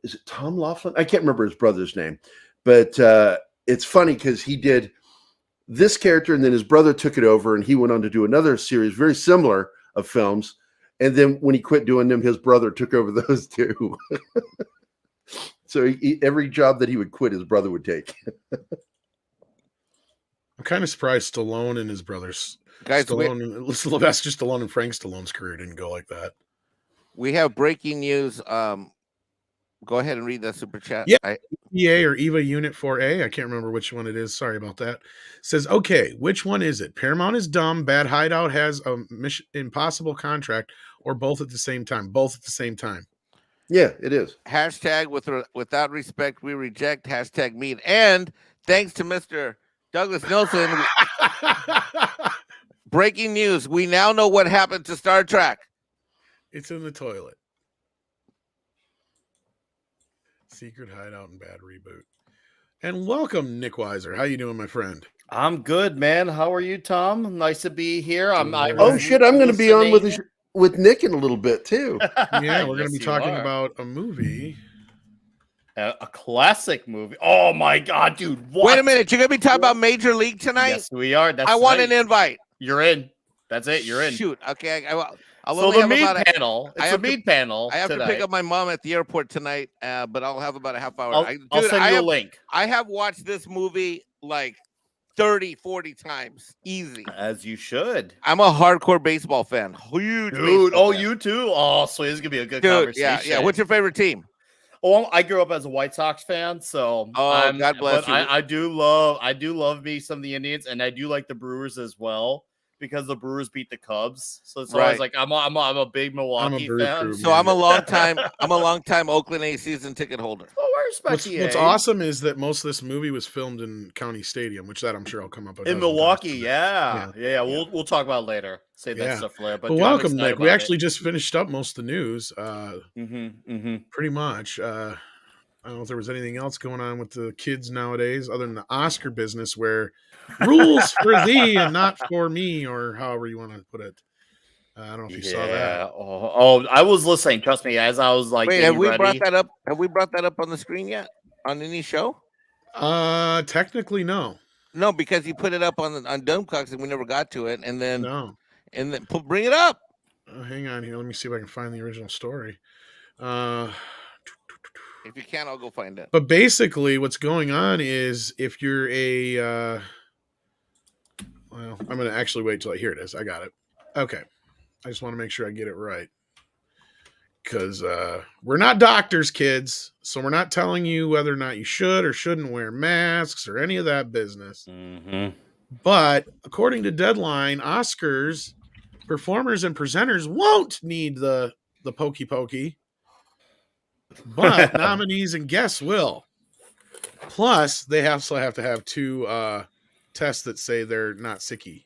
is it Tom Laughlin? I can't remember his brother's name, but it's funny because he did this character, and then his brother took it over, and he went on to do another series very similar of films. And then when he quit doing them, his brother took over those two. So every job that he would quit, his brother would take. I'm kind of surprised Stallone and his brothers, Sylvester Stallone and Frank Stallone's career didn't go like that. We have breaking news. Go ahead and read that super chat. Yeah, EA or EVA Unit 4A. I can't remember which one it is. Sorry about that. Says, okay, which one is it? Paramount is dumb. Bad Hideout has a Mission Impossible contract, or both at the same time? Both at the same time. Yeah, it is. Hashtag without respect, we reject. Hashtag MEAD. And thanks to Mr. Douglas Nelson. Breaking news. We now know what happened to Star Trek. It's in the toilet. Secret Hideout and Bad Reboot. And welcome, Nick Weiser. How you doing, my friend? I'm good, man. How are you, Tom? Nice to be here. Oh shit! I'm going to be on with Nick in a little bit too. Yeah, we're going to be talking about a movie. A classic movie. Oh my god, dude! What? Wait a minute. You're going to be talking about Major League tonight? Yes, we are. I want an invite. You're in. That's it. You're in. Shoot. Okay. I'll so the MEAD panel. It's a MEAD panel. I have to pick up my mom at the airport tonight, but I'll have about a half hour. I'll send you a link. I have watched this movie like 30, 40 times. Easy. As you should. I'm a hardcore baseball fan. Huge dude. Fan. You too? Oh, so this is going to be a good conversation. Yeah. What's your favorite team? Oh, I grew up as a White Sox fan, so God bless you. I do love me some of the Indians, and I do like the Brewers as well. Because the Brewers beat the Cubs, so it's always like I'm a big Milwaukee fan. So I'm a long time Oakland A season ticket holder. Oh, I respect What's awesome is that most of this movie was filmed in County Stadium, which I'm sure I'll come up with in Milwaukee. Yeah. We'll talk about it later. Save that stuff for later. But welcome, Nick. We actually just finished up most of the news. Pretty much. I don't know if there was anything else going on with the kids nowadays other than the Oscar business where rules for thee and not for me, or however you want to put it. I don't know if you saw that. Oh, I was listening. Trust me, as I was like, wait, have we brought that up? Have we brought that up on the screen yet? on any show? Technically, no. No, because he put it up on Dumbcocks and we never got to it. And then No. Bring it up. Hang on here. Let me see if I can find the original story. If you can't, I'll go find it. But basically, what's going on is if you're a, well, I'm going to actually wait till I hear it is. I got it. Okay. I just want to make sure I get it right. Because we're not doctors, kids. So we're not telling you whether or not you should or shouldn't wear masks or any of that business. Mm-hmm. But according to Deadline, Oscars performers and presenters won't need the pokey pokey. But nominees and guests will. Plus, they also have to have 2 tests that say they're not sicky.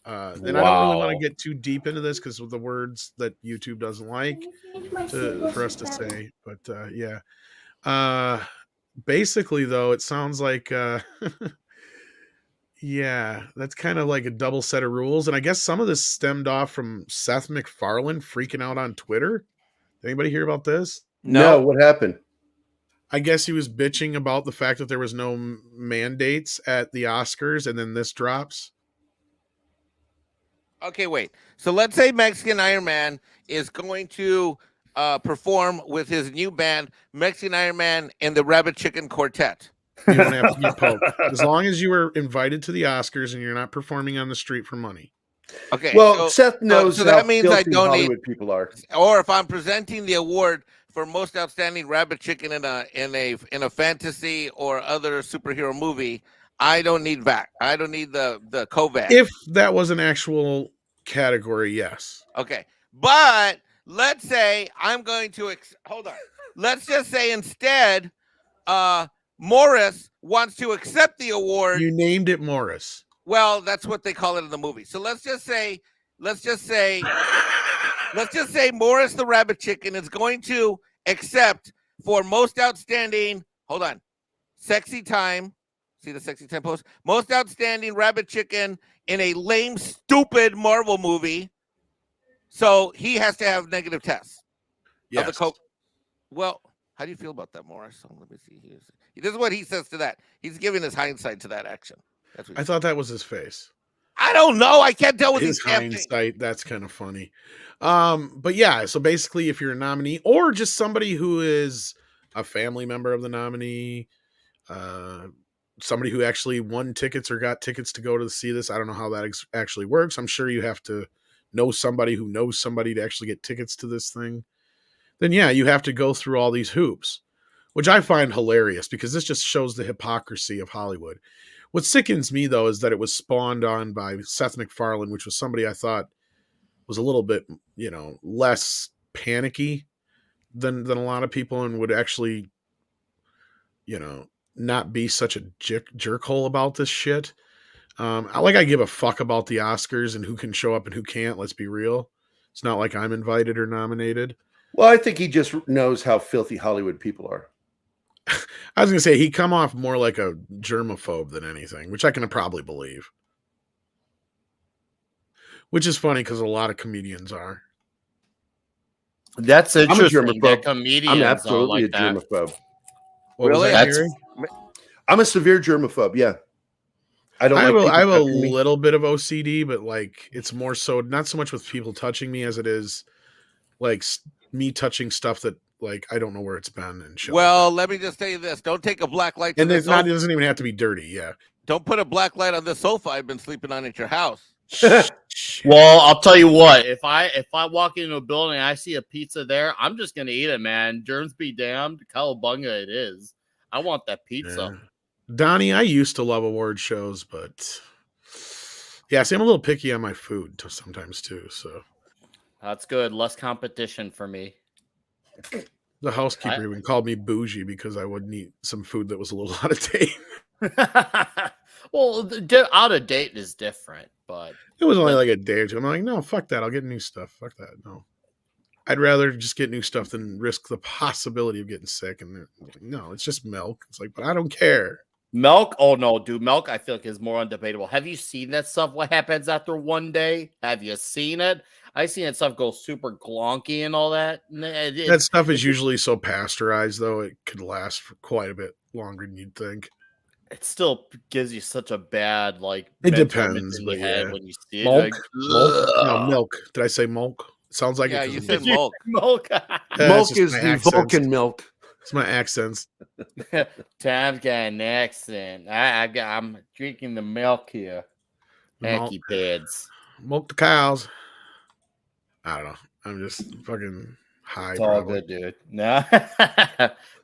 And I don't really want to get too deep into this because of the words that YouTube doesn't like for us to say. But yeah. Basically, though, it sounds like, yeah, that's kind of like a double set of rules. And I guess some of this stemmed off from Seth MacFarlane freaking out on Twitter. Anybody hear about this? No, what happened? I guess he was bitching about the fact that there was no mandates at the Oscars, and then this drops. Okay, wait. So let's say Mexican Iron Man is going to perform with his new band, Mexican Iron Man and the Rabbit Chicken Quartet. You don't have to be poked. As long as you were invited to the Oscars and you're not performing on the street for money. Okay. Well, Seth knows so that means I don't Hollywood people are. Or if I'm presenting the award for most outstanding rabbit chicken in a fantasy or other superhero movie, I don't need VAC. I don't need the COVAC. If that was an actual category, yes. Okay. But let's say I'm going to hold on. Let's just say instead Morris wants to accept the award. You named it Morris. Well, that's what they call it in the movie. So let's just say Morris the Rabbit Chicken is going to accept for most outstanding, sexy time. See the sexy time post? Most outstanding Rabbit Chicken in a lame, stupid Marvel movie. So he has to have negative tests. Yes. Of the coke. Well, how do you feel about that, Morris? So let me see. This is what he says to that. He's giving his hindsight to that action. That's what I thought that was his face. I don't know. I can't tell what his hindsight. That's kind of funny. But yeah, so basically if you're a nominee or just somebody who is a family member of the nominee, somebody who actually won tickets or got tickets to go to see this, I don't know how that actually works. I'm sure you have to know somebody who knows somebody to actually get tickets to this thing. Then yeah, you have to go through all these hoops, which I find hilarious because this just shows the hypocrisy of Hollywood. What sickens me, though, is that it was spawned on by Seth MacFarlane, which was somebody I thought was a little bit, less panicky than a lot of people and would actually, not be such a jerkhole about this shit. I give a fuck about the Oscars and who can show up and who can't. Let's be real. It's not like I'm invited or nominated. Well, I think he just knows how filthy Hollywood people are. I was going to say he come off more like a germaphobe than anything, which I can probably believe. Which is funny because a lot of comedians are. That's interesting. I'm a germaphobe. Comedians I'm absolutely like a germaphobe. Really? I'm a severe germaphobe. Yeah. I have a little bit of OCD, but it's more so not so much with people touching me as it is me touching stuff that I don't know where it's been and shit. Well, let me just tell you this: don't take a black light. And it doesn't even have to be dirty. Yeah. Don't put a black light on the sofa I've been sleeping on at your house. Well, I'll tell you what. If I walk into a building and I see a pizza there, I'm just gonna eat it, man. Germs be damned. Cowabunga it is. I want that pizza. Yeah. Donnie, I used to love award shows, but yeah, see, I'm a little picky on my food sometimes too. So that's good. Less competition for me. The housekeeper even called me bougie because I wouldn't eat some food that was a little out of date. Well, out of date is different, but it was only a day or two. I'm like, no, fuck that. I'll get new stuff. Fuck that. No. I'd rather just get new stuff than risk the possibility of getting sick. And no, it's just milk. It's but I don't care. Milk? Oh, no, dude. Milk, I feel is more undebatable. Have you seen that stuff? What happens after one day? Have you seen it? I seen that stuff go super glonky and all that. That stuff is usually so pasteurized, though, it could last for quite a bit longer than you'd think. It still gives you such a bad It mental depends, image in but your head yeah. when you see it. Milk? Like, No, milk. Did I say milk? Sounds like Yeah, it. you 'cause said I'm- milk. milk. It's Milk just is my the accents. Vulcan milk. It's my accents. Tom's got an accent. I'm drinking the milk here. Milk. Hacky pads. Milk the cows. I don't know. I'm just fucking high. It's all probably. good, dude. No,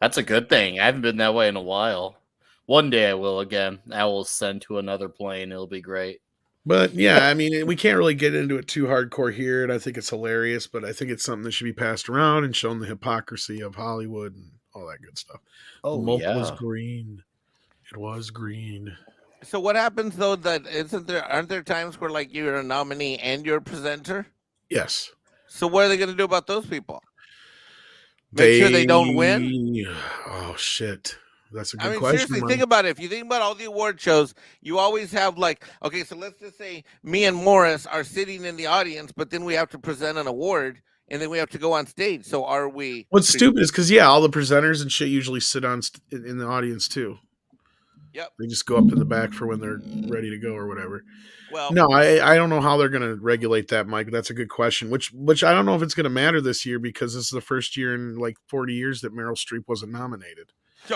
that's a good thing. I haven't been that way in a while. One day I will again. I will send to another plane. It'll be great. But yeah, I mean, we can't really get into it too hardcore here, and I think it's hilarious, but I think it's something that should be passed around and shown the hypocrisy of Hollywood and all that good stuff. The milk was green. It was green. So what happens though? That aren't there times where like you're a nominee and you're a presenter? Yes. So what are they going to do about those people? Make sure they don't win. Oh shit. That's a good I mean, question. seriously, think about it. If you think about all the award shows, you always have like, okay, so let's just say me and Morris are sitting in the audience, but then we have to present an award, and then we have to go on stage. So are we? What's stupid is because all the presenters and shit usually sit in the audience too. Yep. They just go up in the back for when they're ready to go or whatever. Well, no, I don't know how they're going to regulate that, Mike. That's a good question. Which I don't know if it's going to matter this year because this is the first year in like 40 years that Meryl Streep wasn't nominated.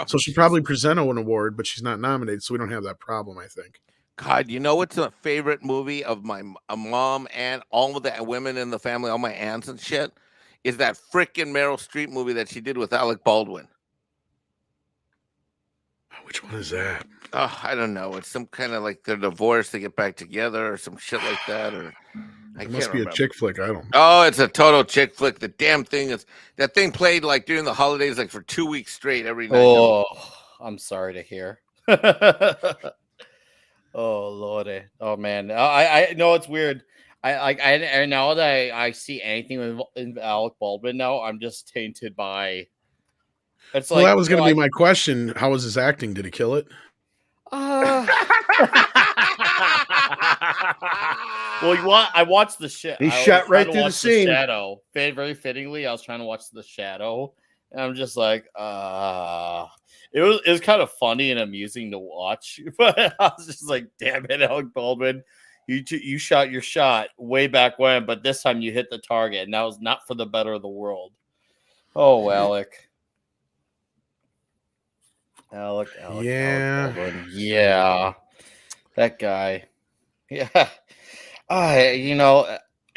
So she'll probably present an award, but she's not nominated, so we don't have that problem, I think. God, you know what's a favorite movie of my mom and all of the women in the family, all my aunts and shit, is that frickin' Meryl Streep movie that she did with Alec Baldwin. Which one is that? Oh, I don't know. It's some kind of like they're divorced, they get back together, or some shit like that, or It must be a chick flick. I don't know. Oh, it's a total chick flick. The damn thing is that thing played like during the holidays, like for 2 weeks straight every night. Oh, I'm sorry to hear. Oh Lordy. Oh man. I know it's weird. I now that I see anything with Alec Baldwin now, I'm just tainted by. It's well, that was going to be my question. How was his acting? Did he kill it? Well, I watched the shit. He shot right through the scene. Shadow. Very fittingly, I was trying to watch The Shadow, and I'm just like, it was kind of funny and amusing to watch, but I was just like, damn it, Alec Baldwin, you shot your shot way back when, but this time you hit the target, and that was not for the better of the world. Oh, Alec. Alec Yeah. Alec Baldwin. Yeah, that guy. Yeah,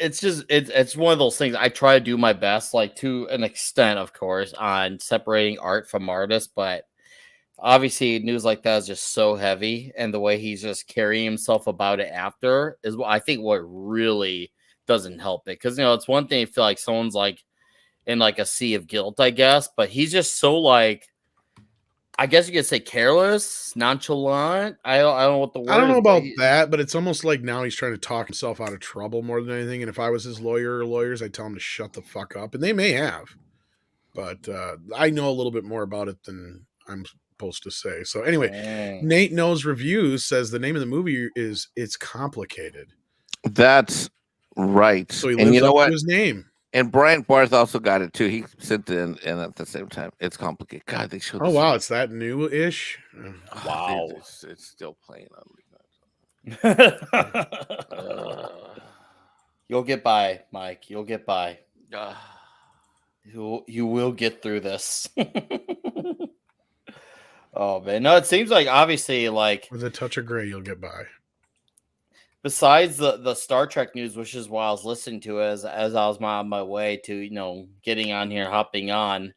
it's just it's one of those things. I try to do my best, like to an extent, of course, on separating art from artists, but obviously news like that is just so heavy, and the way he's just carrying himself about it after is what I think what really doesn't help it. Because it's one thing to feel like someone's like in like a sea of guilt, I guess, but he's just so like. I guess you could say careless, nonchalant. I don't know what the word is. I don't know about that, but it's almost like now he's trying to talk himself out of trouble more than anything. And if I was his lawyer or lawyers, I'd tell him to shut the fuck up. And they may have. But I know a little bit more about it than I'm supposed to say. So anyway, Nate Knows Reviews says the name of the movie is It's Complicated. That's right. So he lives up to his name. And Brian Barth also got it too. He sent it in at the same time. It's complicated. God, they showed. Oh wow, it's that new-ish. Wow, it's still playing on. You'll get by, Mike. You'll get by. You will get through this. Oh man, no. It seems like obviously like with a touch of gray, you'll get by. Besides the Star Trek news, which is why I was listening to as I was on my way to getting on here, hopping on.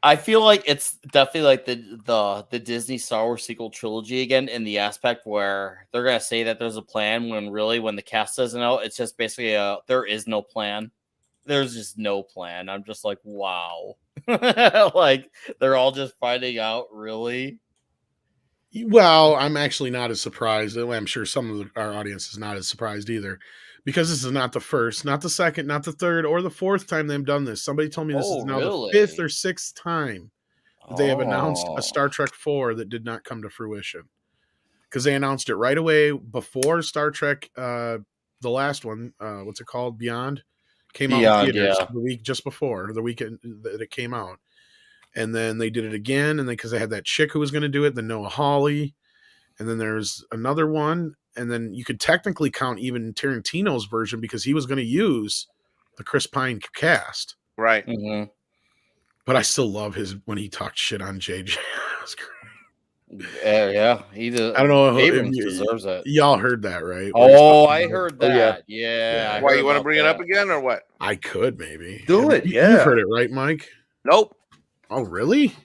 I feel like it's definitely like the Disney Star Wars sequel trilogy again, in the aspect where they're gonna say that there's a plan when really when the cast doesn't know, it's just basically there is no plan. There's just no plan. I'm just like, wow, like they're all just finding out really. Well, I'm actually not as surprised. I'm sure some of our audience is not as surprised either, because this is not the first, not the second, not the third, or the fourth time they've done this. Somebody told me this is now the fifth or sixth time that they have announced a Star Trek 4 that did not come to fruition. Because they announced it right away before Star Trek, the the last one, what's it called? Beyond, came out Beyond, in theaters yeah. the week just before, the weekend that it came out. And then they did it again, and then because they had that chick who was going to do it, then Noah Hawley, and then there's another one, and then you could technically count even Tarantino's version because he was going to use the Chris Pine cast. Right. Mhm. But I still love his when he talked shit on JJ. That's great. Yeah. I don't know. Abrams deserves it. Y'all heard that, right? Oh, I heard that. Oh, yeah. Yeah. I Why heard you want to about bring it that. up again or what? I could maybe Do it, You've yeah. heard it, right, Mike? Nope. Oh, really?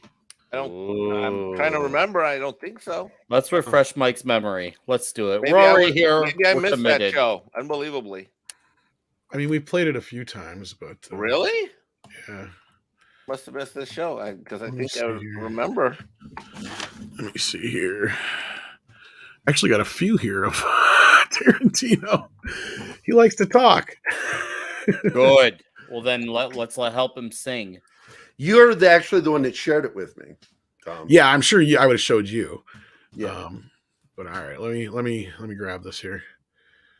I'm trying to remember. I don't think so. Let's refresh Mike's memory. Let's do it. Maybe We're I already was- here. Maybe I We're missed committed. that show. Unbelievably. I mean, we played it a few times, but Really? yeah. Must have missed this show because I Let me think see I here. remember. Let me see here. Actually, got a few here of Tarantino. He likes to talk. Good. Well, then let's help him sing. You're actually the one that shared it with me, Tom. Yeah, I'm sure I would have showed you. Yeah. But all right, let me grab this here.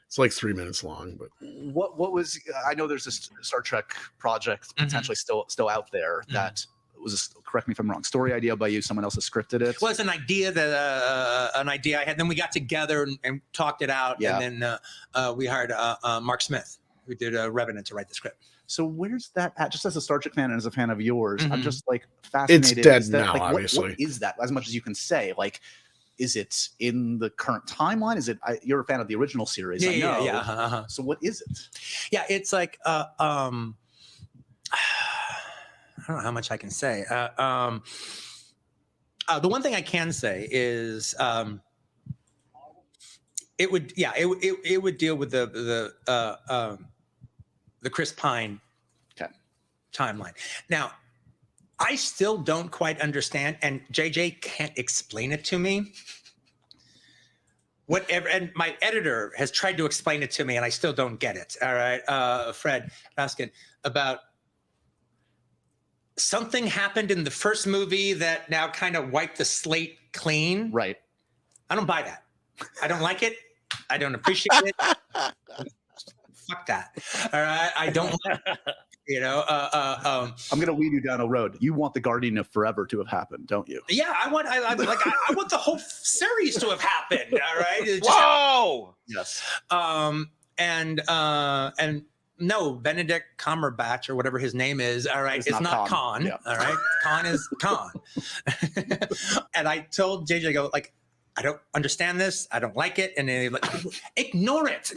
It's like 3 minutes long, but What was? I know there's this Star Trek project potentially still out there that was. Correct me if I'm wrong. Story idea by you. Someone else has scripted it. Well, it's an idea that an idea I had. Then we got together and talked it out. Yeah. And then we hired Mark Smith, who did Revenant, to write the script. So where's that at? Just as a Star Trek fan and as a fan of yours, I'm Mhm. just like fascinated. dead Is that, now, like, obviously. What is that? As much as you can say, like, is it in the current timeline? Is it? You're a fan of the original series, I know. Yeah. Uh-huh. So what is it? Yeah, it's like I don't know how much I can say. The one thing I can say is it would deal with the Chris Pine timeline. Now, I still don't quite understand, and JJ can't explain it to me. Whatever, and my editor has tried to explain it to me, and I still don't get it. All right, Fred Baskin, about something happened in the first movie that now kind of wiped the slate clean. Right. I don't buy that. I don't like it. I don't appreciate it. Fuck that. All right, I don't like it. You know, I'm gonna lead you down a road. You want the Guardian of Forever to have happened, don't you? yeah, I want the whole series to have happened. All right. It just- Whoa! Yes. and no, Benedict Cumberbatch or whatever his name is. All right, it's not Khan. Yeah. All right, Khan is Khan. And I told JJ, I go, like, I don't understand this. I don't like it. And then he's like, ignore it.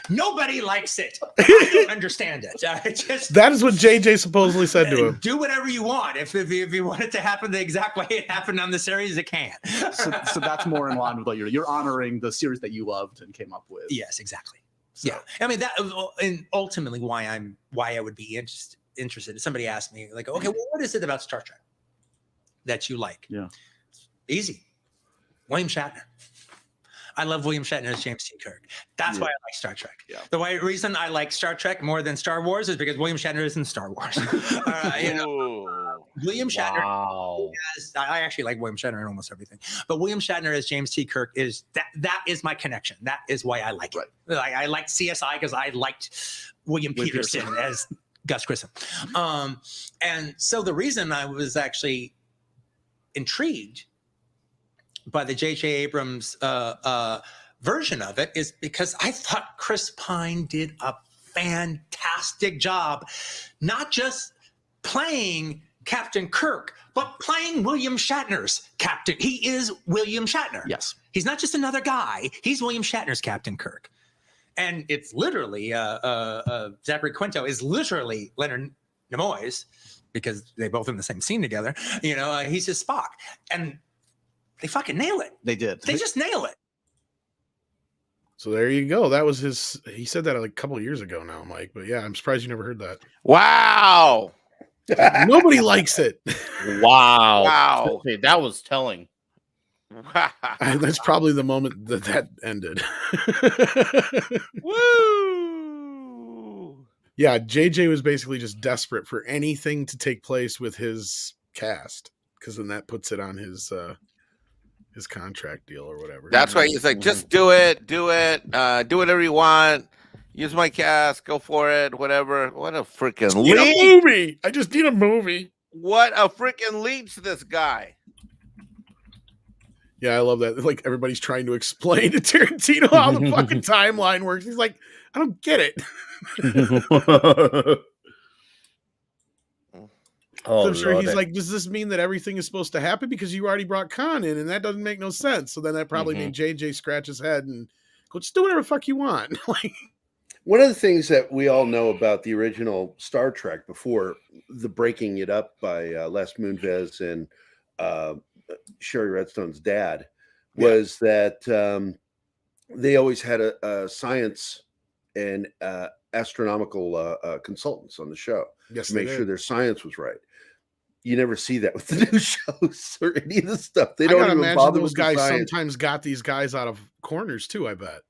Nobody likes it. I don't understand it. Just that is what JJ supposedly said to him. do whatever you want. If you want it to happen the exact way it happened on the series, it can. So that's more in line with what you're honoring the series that you loved and came up with. Yes, exactly. So- Yeah, I mean that, and ultimately why I would be interested. If somebody asked me, like, okay, well, what is it about Star Trek that you like? Yeah. Easy. William Shatner. I love William Shatner as James T. Kirk. That's why I like Star Trek. Yeah. The reason I like Star Trek more than Star Wars is because William Shatner is in Star Wars. William Shatner. Wow. I actually like William Shatner in almost everything, but William Shatner as James T. Kirk is that is my connection. That is why I like it. Like, I liked CSI because I liked William Peterson as Gus Grissom. And so the reason I was actually intrigued by the J.J. Abrams version of it is because I thought Chris Pine did a fantastic job, not just playing Captain Kirk, but playing William Shatner's Captain. He is William Shatner. Yes. He's not just another guy. He's William Shatner's Captain Kirk. And it's literally, Zachary Quinto is literally Leonard Nimoy's, because they both in the same scene together. You know, he's his Spock. And they fucking nail it. They did. They just nail it. So there you go. That was his. He said that like a couple of years ago now, Mike. But yeah, I'm surprised you never heard that. Wow! Nobody likes it. Wow. Wow! Okay, that was telling. And that's probably the moment that ended. Woo! Yeah, JJ was basically just desperate for anything to take place with his cast, because then that puts it on his contract deal or whatever. That's why he's like, just do it, do whatever you want. Use my cast. Go for it. Whatever. What a freaking Need a leech! movie. I just need a movie. What a freaking leech! This guy. Yeah, I love that. Like everybody's trying to explain to Tarantino how the fucking timeline works. He's like, I don't get it. Oh, I'm sure he's Lord. like, does this mean that everything is supposed to happen because you already brought Khan in, and that doesn't make no sense? So then that probably made JJ scratch his head and go, just do whatever the fuck you want. Like, one of the things that we all know about the original Star Trek before the breaking it up by Les Moonves and Sherry Redstone's dad was that they always had a science and astronomical consultants on the show to make sure their science was right. You never see that with the new shows or any of the stuff. They don't even imagine bother those with the guys science. sometimes got these guys out of corners too, I bet.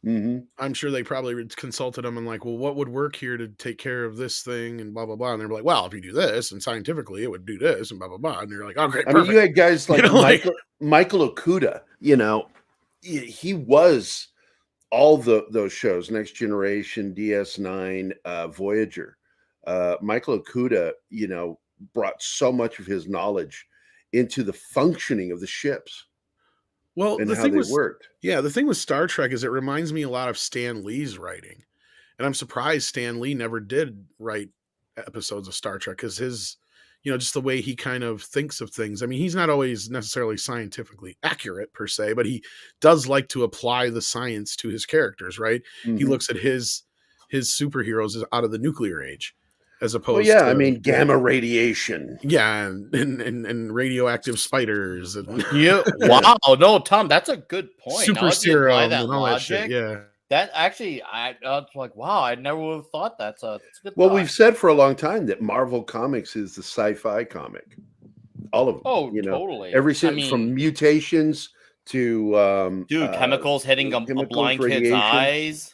I'm sure they probably consulted them and like, well, what would work here to take care of this thing and blah, blah, blah. And they're like, well, if you do this and scientifically it would do this and blah, blah, blah. And you're like, okay, perfect. I mean, you had guys like Michael Okuda, you know, he was all those shows, Next Generation, DS9, Voyager. Michael Okuda, you know, brought so much of his knowledge into the functioning of the ships. Well, and the how thing they was, worked. Yeah, the thing with Star Trek is it reminds me a lot of Stan Lee's writing. And I'm surprised Stan Lee never did write episodes of Star Trek because his, you know, just the way he kind of thinks of things. I mean, he's not always necessarily scientifically accurate per se, but he does like to apply the science to his characters, right? He looks at his superheroes as out of the nuclear age. As opposed to, I mean, gamma radiation. Yeah, and radioactive spiders. And wow. No, Tom, that's a good point. Super serum and all logic, that shit. Yeah. That actually, I was like, wow, I never would have thought that. So it's good. Well, we've said for a long time that Marvel Comics is the sci-fi comic. All of them. Oh, you know, totally. Everything from mutations to chemicals hitting a blind kid's eyes.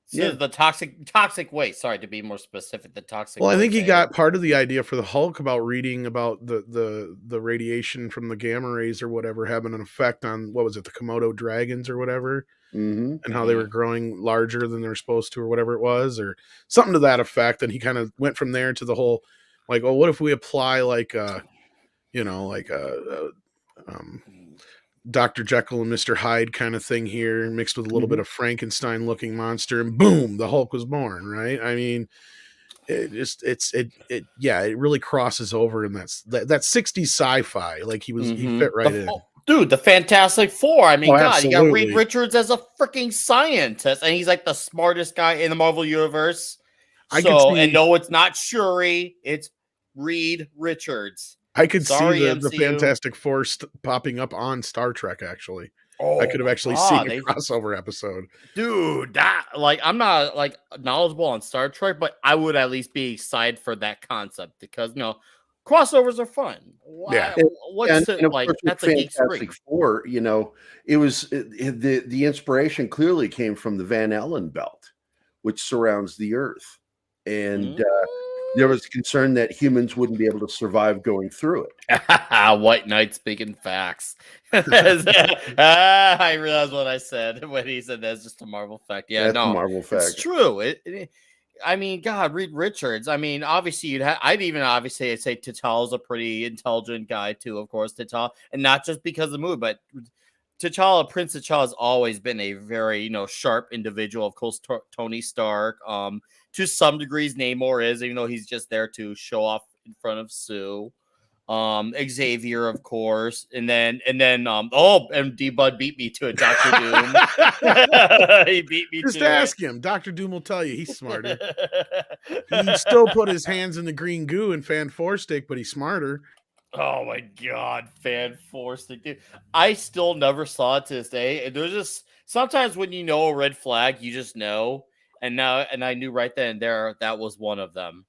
So the toxic waste. Sorry, to be more specific, the toxic. Well, I think he got part of the idea for the Hulk about reading about the radiation from the gamma rays or whatever having an effect on what was it, the Komodo dragons or whatever, and how they were growing larger than they were supposed to or whatever it was, or something to that effect. And he kind of went from there to the whole like, oh, what if we apply like Dr. Jekyll and Mr. Hyde kind of thing here, mixed with a little bit of Frankenstein looking monster, and boom, the Hulk was born, right? I mean, it really crosses over, and that 60s sci-fi. Like he fit right in. Dude, the Fantastic Four. I mean, God, absolutely. you got Reed Richards as a freaking scientist, and he's like the smartest guy in the Marvel universe. And no, it's not Shuri, it's Reed Richards. I could see the Fantastic Four popping up on Star Trek, actually. I could have actually seen a crossover episode. Dude, that, like, I'm not, like, knowledgeable on Star Trek, but I would at least be excited for that concept because, you know, crossovers are fun. Yeah. That's a geek Fantastic Four, you know, it was the inspiration clearly came from the Van Allen belt, which surrounds the Earth. And there was concern that humans wouldn't be able to survive going through it. White Knight speaking facts. I realized what I said when he said that's just a Marvel fact. Yeah, that's a Marvel fact. It's true. I mean, God, Reed Richards. I mean, obviously, I'd even obviously say T'Challa's a pretty intelligent guy too. Of course, T'Challa, and not just because of the movie, but T'Challa, Prince T'Challa, has always been a very, you know, sharp individual. Of course, Tony Stark. To some degrees, Namor is, even though he's just there to show off in front of Sue. Xavier, of course, and then MD Bud beat me to it. Dr. Doom. He beat me. Just ask him. Dr. Doom will tell you he's smarter. He still put his hands in the green goo and Fan Four Stick, but he's smarter. Oh my God, Fan Four Stick, dude! I still never saw it to this day. And there's just sometimes when you know a red flag, you just know. And I knew right then and there that was one of them.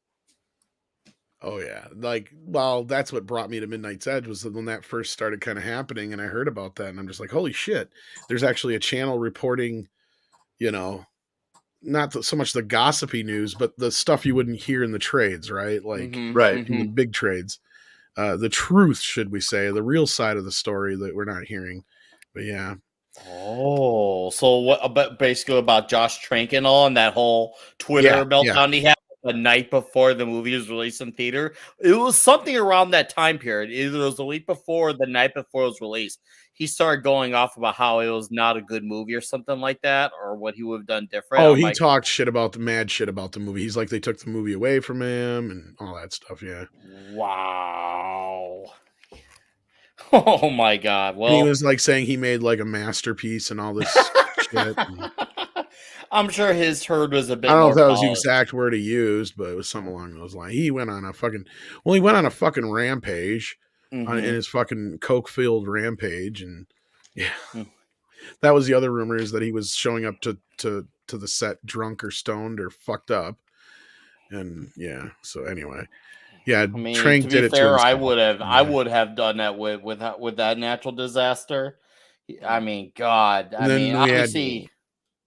Oh yeah, like, well, that's what brought me to Midnight's Edge was when that first started kind of happening, and I heard about that, and I'm just like, holy shit! There's actually a channel reporting, you know, not so much the gossipy news, but the stuff you wouldn't hear in the trades, right? Like, in the big trades, the truth, should we say, the real side of the story that we're not hearing. But yeah. Oh, so what about basically about Josh Trank and all, and that whole Twitter meltdown he had the night before the movie was released in theater? It was something around that time period. Either it was the week before or the night before it was released. He started going off about how it was not a good movie or something like that, or what he would have done different. Oh, he talked shit about the movie. He's like, they took the movie away from him and all that stuff. Yeah. Wow. Oh my God. Well, and he was like saying he made like a masterpiece and all this shit. And I'm sure his turd was a bit. I don't know more if that was the polished. exact word he used, but it was something along those lines. He went on a fucking rampage in his fucking coke-filled rampage, and that was the other rumor, is that he was showing up to the set drunk or stoned or fucked up, and so anyway. Yeah, I mean, Trank to did be it fair, to I himself. would have done that with that natural disaster. I mean, God. And I then mean, we had- obviously,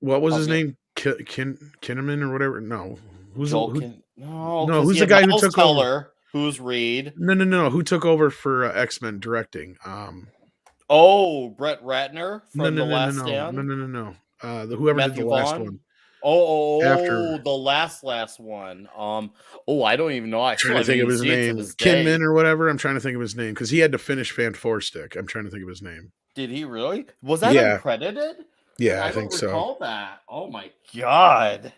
what was his name? Kinnaman or whatever? No. Who's the guy who took over? Who's Reed? No. Who took over for X-Men directing? Brett Ratner from The Last Stand? No. Whoever did the last one. The last one. I don't even know. I'm trying to think of his name. Kinman or whatever. I'm trying to think of his name because he had to finish Fan Four Stick. I'm trying to think of his name. Did he really? Was that uncredited? Yeah, I think so. I don't recall that. Oh my God.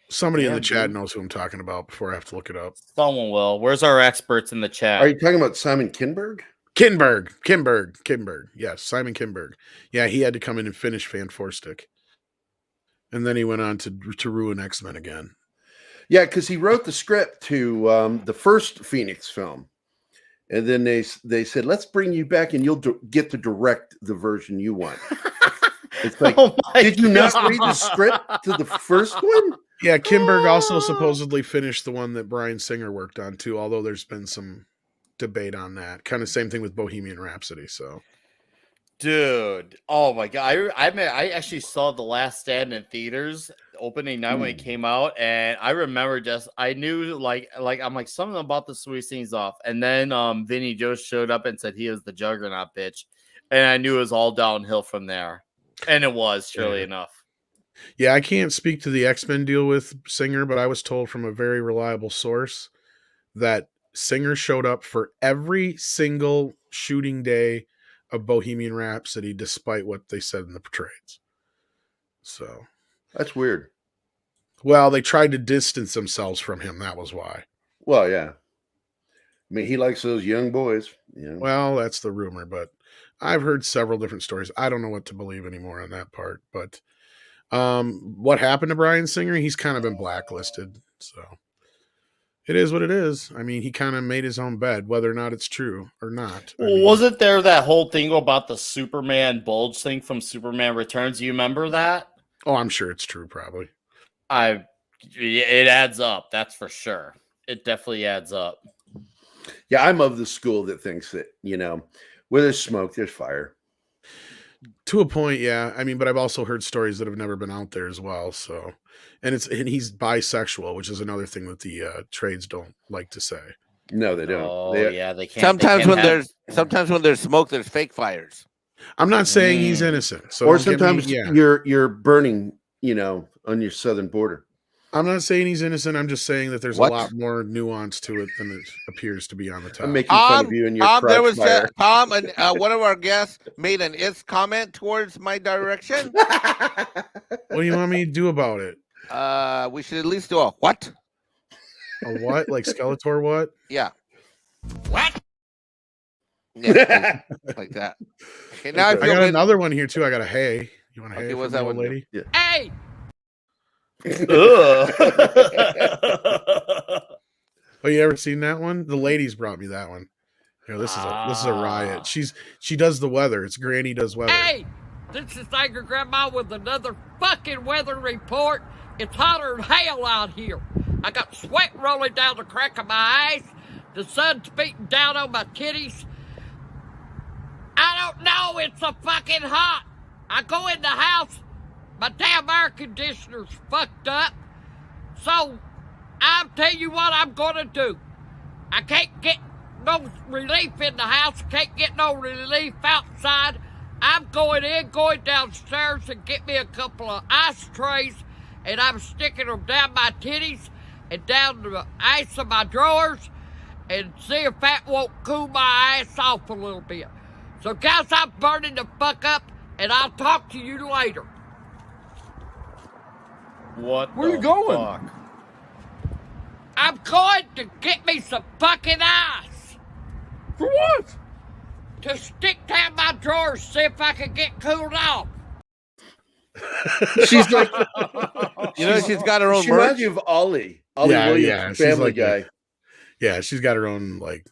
Somebody in the chat knows who I'm talking about before I have to look it up. Someone will. Where's our experts in the chat? Are you talking about Simon Kinberg? Kinberg. Yes, Simon Kinberg. Yeah, he had to come in and finish Fan Four Stick. And then he went on to ruin X-Men again. Yeah, because he wrote the script to the first Phoenix film. And then they said, let's bring you back and you'll get to direct the version you want. It's like, did you not read the script to the first one? Yeah, Kinberg also supposedly finished the one that Bryan Singer worked on too, although there's been some debate on that. Kind of same thing with Bohemian Rhapsody, so... Dude, oh my God. I actually saw The Last Stand in theaters opening night when it came out, and I remember I knew like I'm like something about the sweet scenes off, and then Vinny Joe showed up and said he was the Juggernaut bitch, and I knew it was all downhill from there, and it was surely enough. Yeah, I can't speak to the X-Men deal with Singer, but I was told from a very reliable source that Singer showed up for every single shooting day of Bohemian Rhapsody, despite what they said in the trades. So that's weird. Well, they tried to distance themselves from him. That was why. Well, yeah. I mean, he likes those young boys. You know? Well, that's the rumor, but I've heard several different stories. I don't know what to believe anymore on that part. But what happened to Bryan Singer? He's kind of been blacklisted. So it is what it is. I mean, he kind of made his own bed, whether or not it's true or not. Wasn't there that whole thing about the Superman bulge thing from Superman Returns? You remember that? Oh, I'm sure it's true, probably. It adds up, that's for sure. It definitely adds up. Yeah, I'm of the school that thinks that, where there's smoke, there's fire. To a point, yeah. I mean, but I've also heard stories that have never been out there as well. So, and he's bisexual, which is another thing that the trades don't like to say. No, they don't. Oh, they can't. Sometimes when there's smoke, there's fake fires. I'm not saying he's innocent. So or sometimes you're burning, on your southern border. I'm not saying he's innocent. I'm just saying that there's a lot more nuance to it than it appears to be on the top. I'm making fun of you and your there was Tom, and one of our guests made an "if" comment towards my direction. What do you want me to do about it? We should at least do a what? A what? Like Skeletor what? Yeah. What? Yeah, like that. Okay, now I got another one here too. I got a hey. You want a hey? What's that one, lady? Yeah. Hey. Oh, you ever seen that one? The ladies brought me that one. This is a riot. She does the weather. It's Granny does weather. Hey, this is Angry Grandma with another fucking weather report. It's hotter than hell out here. I got sweat rolling down the crack of my eyes. The sun's beating down on my titties. I don't know. It's so fucking hot. I go in the house. My damn air conditioner's fucked up. So, I'll tell you what I'm gonna do. I can't get no relief in the house. Can't get no relief outside. I'm going downstairs and get me a couple of ice trays, and I'm sticking them down my titties and down the ice of my drawers, and see if that won't cool my ass off a little bit. So, guys, I'm burning the fuck up, and I'll talk to you later. What? Where you going? Fuck? I'm going to get me some fucking ice For what? to stick down my drawers, see if I can get cooled off. She's like, She's got her own she reminds merch. you of Ollie Williams, she's Family like Guy. Yeah, she's got her own, like,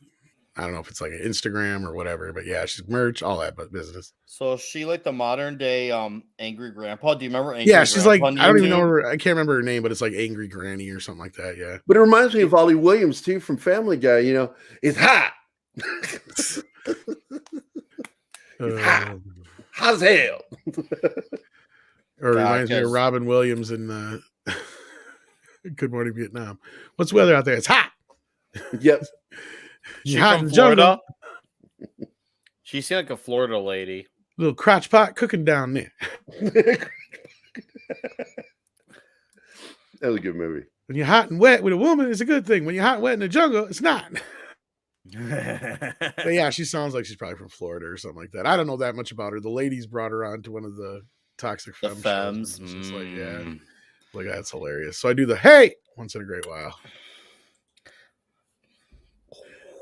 I don't know if it's like an Instagram or whatever, but yeah, she's merch, all that but business. So is she like the modern day Angry Grandpa? Do you remember Angry Yeah, she's Grandpa like, I don't even know her, I can't remember her name, but it's like Angry Granny or something like that. Yeah. But it reminds me of Ollie Williams too from Family Guy. It's hot. Hot as hell. Or it reminds me of Robin Williams in Good Morning Vietnam. What's the weather out there? It's hot. Yep. She's hot from in the jungle. Florida. She seemed like a Florida lady. Little crotch pot cooking down there. That was a good movie. When you're hot and wet with a woman, it's a good thing. When you're hot and wet in the jungle, it's not. But yeah, she sounds like she's probably from Florida or something like that. I don't know that much about her. The ladies brought her on to one of the Toxic The Femme femmes. shows. It's just like, yeah, like that's hilarious. So I do the hey once in a great while.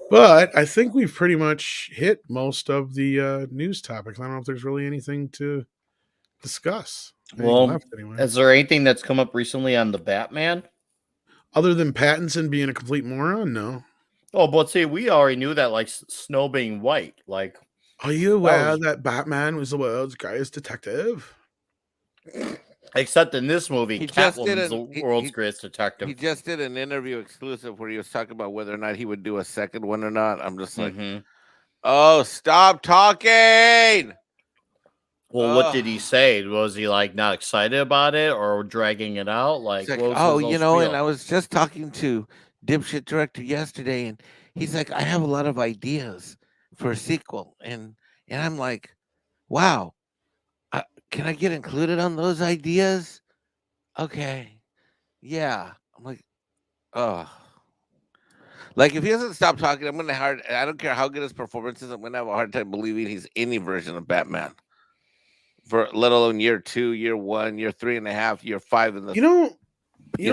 But I think we've pretty much hit most of the news topics. I don't know if there's really anything to discuss. Well, left anyway. Is there anything that's come up recently on the Batman? Other than Pattinson being a complete moron, no. Oh, but see, we already knew that, like snow being white. Like, are you aware that Batman was the world's greatest detective? Except in this movie, He just did Catwoman's the world's greatest detective. He just did an interview exclusive where he was talking about whether or not he would do a second one or not. I'm just like, oh, stop talking. Well, what did he say? Was he like not excited about it or dragging it out? Like, Like, what was oh, his you whole know, spiel? and I was just talking to dipshit director yesterday, and he's like, I have a lot of ideas for a sequel, and I'm like, wow, can I get included on those ideas? Okay, yeah. I'm like, oh, like if he doesn't stop talking, I'm gonna I don't care how good his performance is, I'm gonna have a hard time believing he's any version of Batman. For let alone year 2, year 1, year 3.5, year 5 in the You know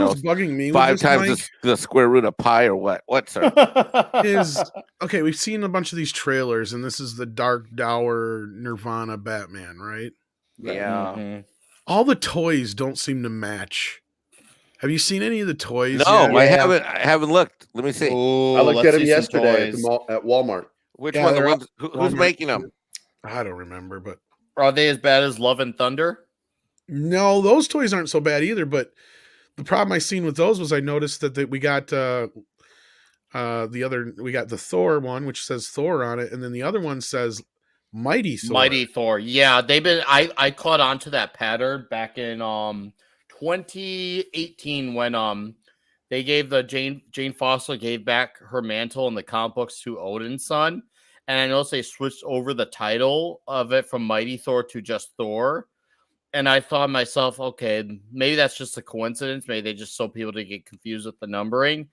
what's bugging me? 5 with this, times Mike, the square root of pi or what? What, sir? is okay. We've seen a bunch of these trailers, and this is the Dark Dower Nirvana Batman, right? Yeah. All the toys don't seem to match. Have you seen any of the toys? No, yet? I haven't looked. Let me see. Ooh, I looked let's at him see some yesterday at, toys. the mall, at Walmart. Which Yeah, one? The they're ones, who's making them? I don't remember, but Are they as bad as Love and Thunder? no, those toys aren't so bad either. But the problem I seen with those was I noticed that we got we got the Thor one, which says Thor on it, and then the other one says Mighty Thor. Mighty Thor. Yeah, they've been. I caught on to that pattern back in 2018 when they gave the Jane Foster gave back her mantle in the comic books to Odin's son, and I noticed they switched over the title of it from Mighty Thor to just Thor. And I thought to myself, okay, maybe that's just a coincidence. Maybe they just so people to get confused with the numbering.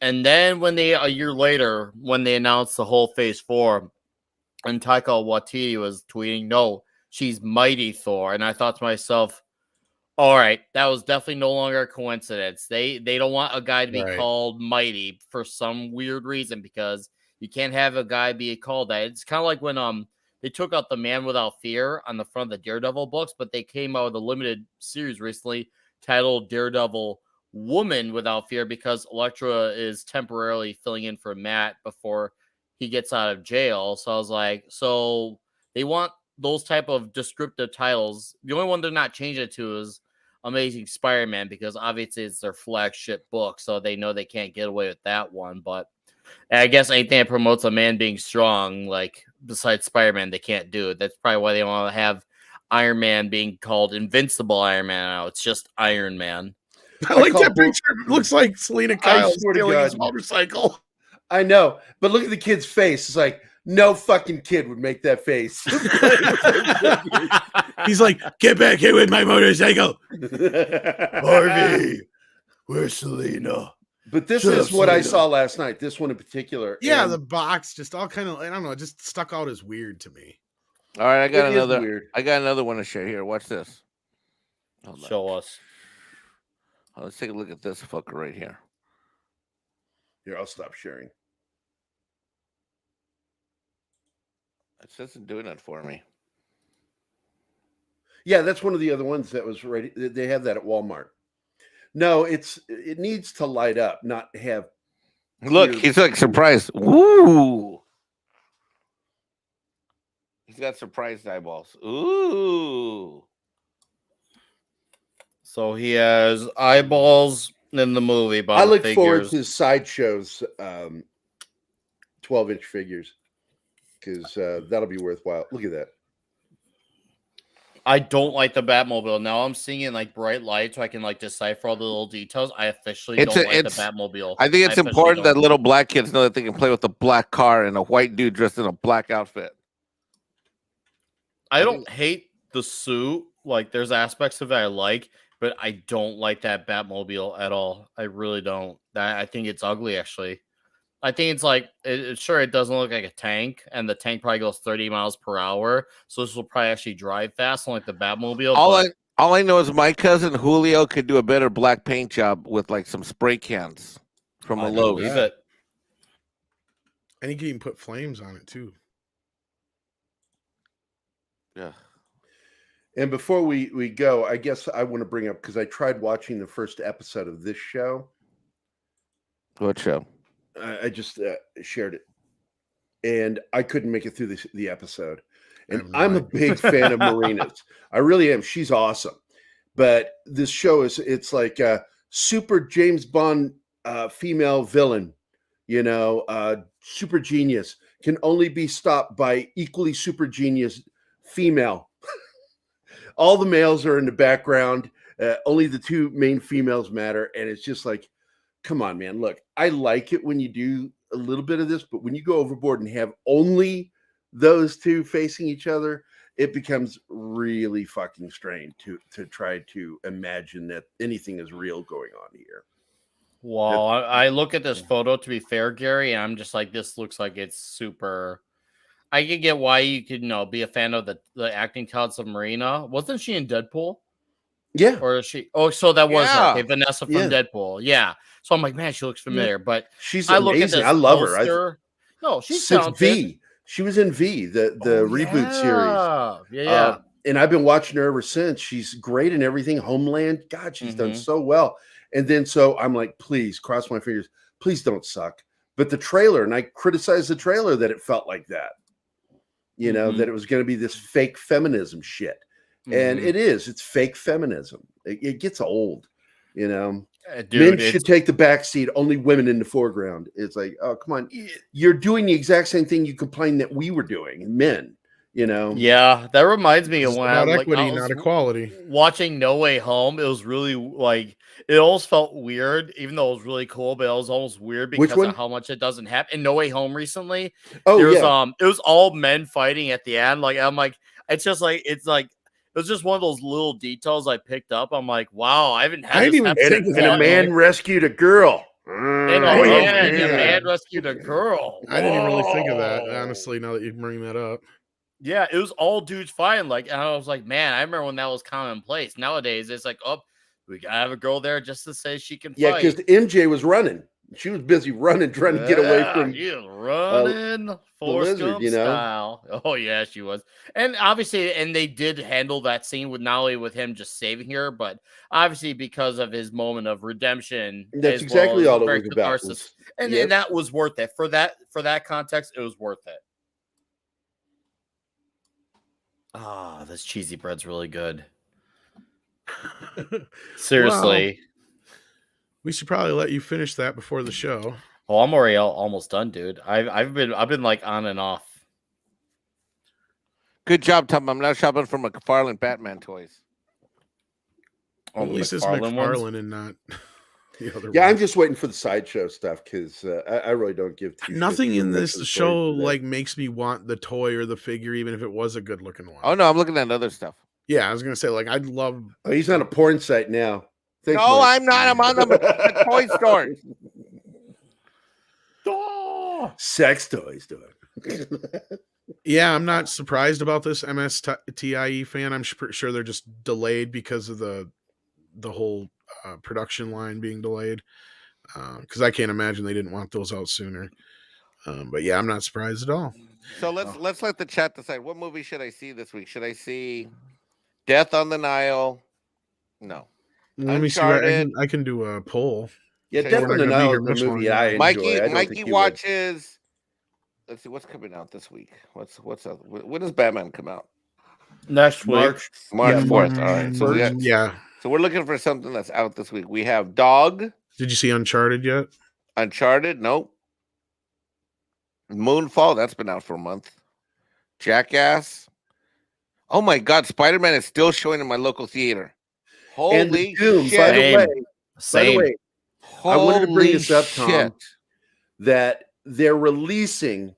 And then when a year later, when they announced the whole Phase 4, and Taika Waititi was tweeting, no, she's Mighty Thor. And I thought to myself, all right, that was definitely no longer a coincidence. They don't want a guy to be called Mighty for some weird reason, because you can't have a guy be called that. It's kind of like when they took out the Man Without Fear on the front of the Daredevil books, but they came out with a limited series recently titled Daredevil Woman Without Fear, because Elektra is temporarily filling in for Matt before he gets out of jail. So I was like, so they want those type of descriptive titles. The only one they're not changing it to is Amazing Spider-Man, because obviously it's their flagship book, so they know they can't get away with that one. But I guess anything that promotes a man being strong, like besides Spider-Man, they can't do it. That's probably why they want to have Iron Man being called Invincible Iron Man now. It's just Iron Man. I like that picture. It looks like Selena Kyle swear to stealing God. his motorcycle. I know, but look at the kid's face. It's like, No fucking kid would make that face. He's like, get back here with my motorcycle. Harvey, where's Selena? But this Shut is up, what I Selena. saw last night. This one in particular. Yeah, and the box just all kind of, I don't know, it just stuck out as weird to me. All right, I got it is another. weird. I got another one to share here. Watch this. Hold on. Show us. Let's take a look at this fucker right here. Here, I'll stop sharing. It isn't doing that for me. Yeah, that's one of the other ones that was ready. They have that at Walmart. No, it needs to light up, not have. Look, he's like surprised. Woo! He's got surprised eyeballs. Ooh. So he has eyeballs in the movie. I look forward to Sideshow's 12-inch figures because that'll be worthwhile. Look at that. I don't like the Batmobile. Now I'm seeing it in like bright light so I can like decipher all the little details. I officially don't like the Batmobile. I think it's important that little black kids know that they can play with a black car and a white dude dressed in a black outfit. I don't hate the suit. Like there's aspects of it I like, but I don't like that Batmobile at all. I really don't. I think it's ugly actually. I think it's like, sure, it doesn't look like a tank, and the tank probably goes 30 miles per hour, so this will probably actually drive fast, unlike the Batmobile. All I know is my cousin Julio could do a better black paint job with like some spray cans from the Lowe's. Believe it. And he can even put flames on it too. Yeah. And before we go, I guess I want to bring up, because I tried watching the first episode of this show. What show? I just shared it, and I couldn't make it through the episode. And I'm a big fan of Marina's. I really am. She's awesome. But this show it's like a super James Bond female villain, super genius, can only be stopped by equally super genius female. All the males are in the background. Only the two main females matter. And it's just like, come on, man. Look, I like it when you do a little bit of this, but when you go overboard and have only those two facing each other, it becomes really fucking strange to try to imagine that anything is real going on here. Well, I look at this photo, to be fair, Gary, and I'm just like, this looks like it's super. I could get why you could, be a fan of the acting talents of Marina. Wasn't she in Deadpool? Yeah. Or is she? Oh, so that was her. Yeah. Okay, Vanessa from Deadpool. Yeah. So I'm like, man, she looks familiar. But she's I look at amazing. this I love poster. her. No, she's since talented. V. She was in V, the reboot series. Yeah. And I've been watching her ever since. She's great in everything. Homeland. God, she's done so well. And then so I'm like, please, cross my fingers. Please don't suck. But the trailer, and I criticized the trailer that it felt like that. That it was going to be this fake feminism shit. And it is. It's fake feminism. It gets old, Dude, men should take the back seat, only women in the foreground. It's like, oh, come on. You're doing the exact same thing you complained that we were doing, men, Yeah, that reminds me of when about I equity, not equality. Watching No Way Home, it was really like, it almost felt weird, even though it was really cool, but it was almost weird because of how much it doesn't happen. In No Way Home recently, it was all men fighting at the end. Like, I'm like, it was just one of those little details I picked up. I'm like, wow, I haven't had this happen. And a man rescued a girl. And a man rescued a girl. I didn't even really think of that, honestly, now that you bring that up. Yeah, it was all dudes fighting. Like, and I was like, man, I remember when that was commonplace. Nowadays, it's like, oh, we gotta have a girl there just to say she can fight. Yeah, because MJ was running. She was busy running, trying to get away from. She was running Forrest Gump style. Oh yeah, she was. And obviously, and they did handle that scene with not only with him just saving her, but obviously because of his moment of redemption. That's exactly all it was about. And that was worth it. For that context, it was worth it. Ah, this cheesy bread's really good. Seriously. Wow. We should probably let you finish that before the show. Oh, I'm already almost done, dude. I've been like on and off. Good job, Tom. I'm now shopping for McFarlane Batman toys. At least it's McFarlane and not. the other Yeah, one. I'm just waiting for the sideshow stuff because I really don't give two Nothing shits in for this the show story today. like makes me want the toy or the figure, even if it was a good looking one. Oh no, I'm looking at other stuff. Yeah, I was gonna say like I'd love. Oh, he's on a porn site now. Thanks, No, Mike. I'm not. I'm on the toy store. Sex toys, dog. Yeah, I'm not surprised about this MSTIE fan. I'm sure they're just delayed because of the whole production line being delayed. Because I can't imagine they didn't want those out sooner. But yeah, I'm not surprised at all. So let's let the chat decide. What movie should I see this week? Should I see Death on the Nile? No. Let me see. I can do a poll. Yeah, Okay, Death we're on not the gonna be Nile here is the much movie longer. I enjoy. Mikey I don't Mikey think you would. watches. Let's see what's coming out this week. What's up? When does Batman come out? Next week. March. March Yeah, 4th. All right. So we got, yeah. so we're looking for something that's out this week. We have Dog, Did you see Uncharted yet? Uncharted. Nope. Moonfall. That's been out for a month. Jackass. Oh my God! Spider-Man is still showing in my local theater. And Holy Doom, shit! by the way, Same. I wanted to bring Holy this up, Tom, shit. that they're releasing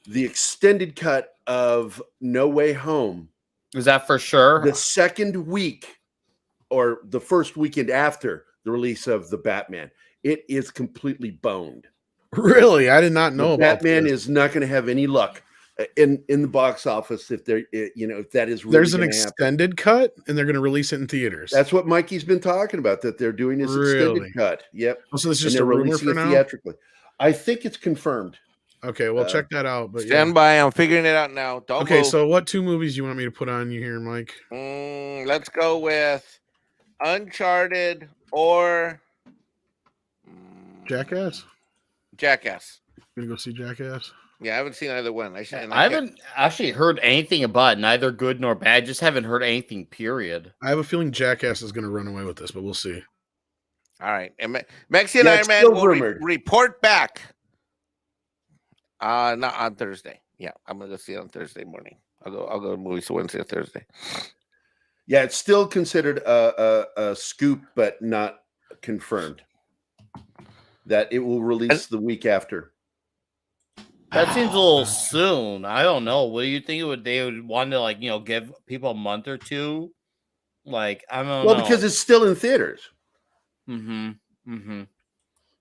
the extended cut of No Way Home Is that for sure? the second week or the first weekend after the release of the Batman. It is completely boned. Really? I did not know The about Batman this. is not going to have any luck in the box office if they're if that is really There's an gonna happen. extended cut, and they're going to release it in theaters. That's what Mikey's been talking about, that they're doing this Really? extended cut. Yep. Oh, so this is And just they're a rumor releasing for it now. theatrically. I think it's confirmed. Okay, well check that out. But Stand yeah. by. I'm figuring it out now. Don't Okay, move. so what two movies you want me to put on you here, Mike? Let's go with Uncharted or Jackass? Jackass. Gonna go see Jackass? Yeah, I haven't seen either one. I haven't actually heard anything about it, neither good nor bad. Just haven't heard anything, period. I have a feeling Jackass is going to run away with this, but we'll see. All right. And Mexican Yeah, Iron it's Man still will rumored. report back. Not on Thursday. Yeah, I'm gonna go see it on Thursday morning. I'll go to movies Wednesday or Thursday. Yeah, it's still considered a scoop, but not confirmed. That it will release the week after. That seems a little soon. I don't know. What do you think they would want to give people a month or two? Like, I don't know. Well, because it's still in theaters. Mm-hmm.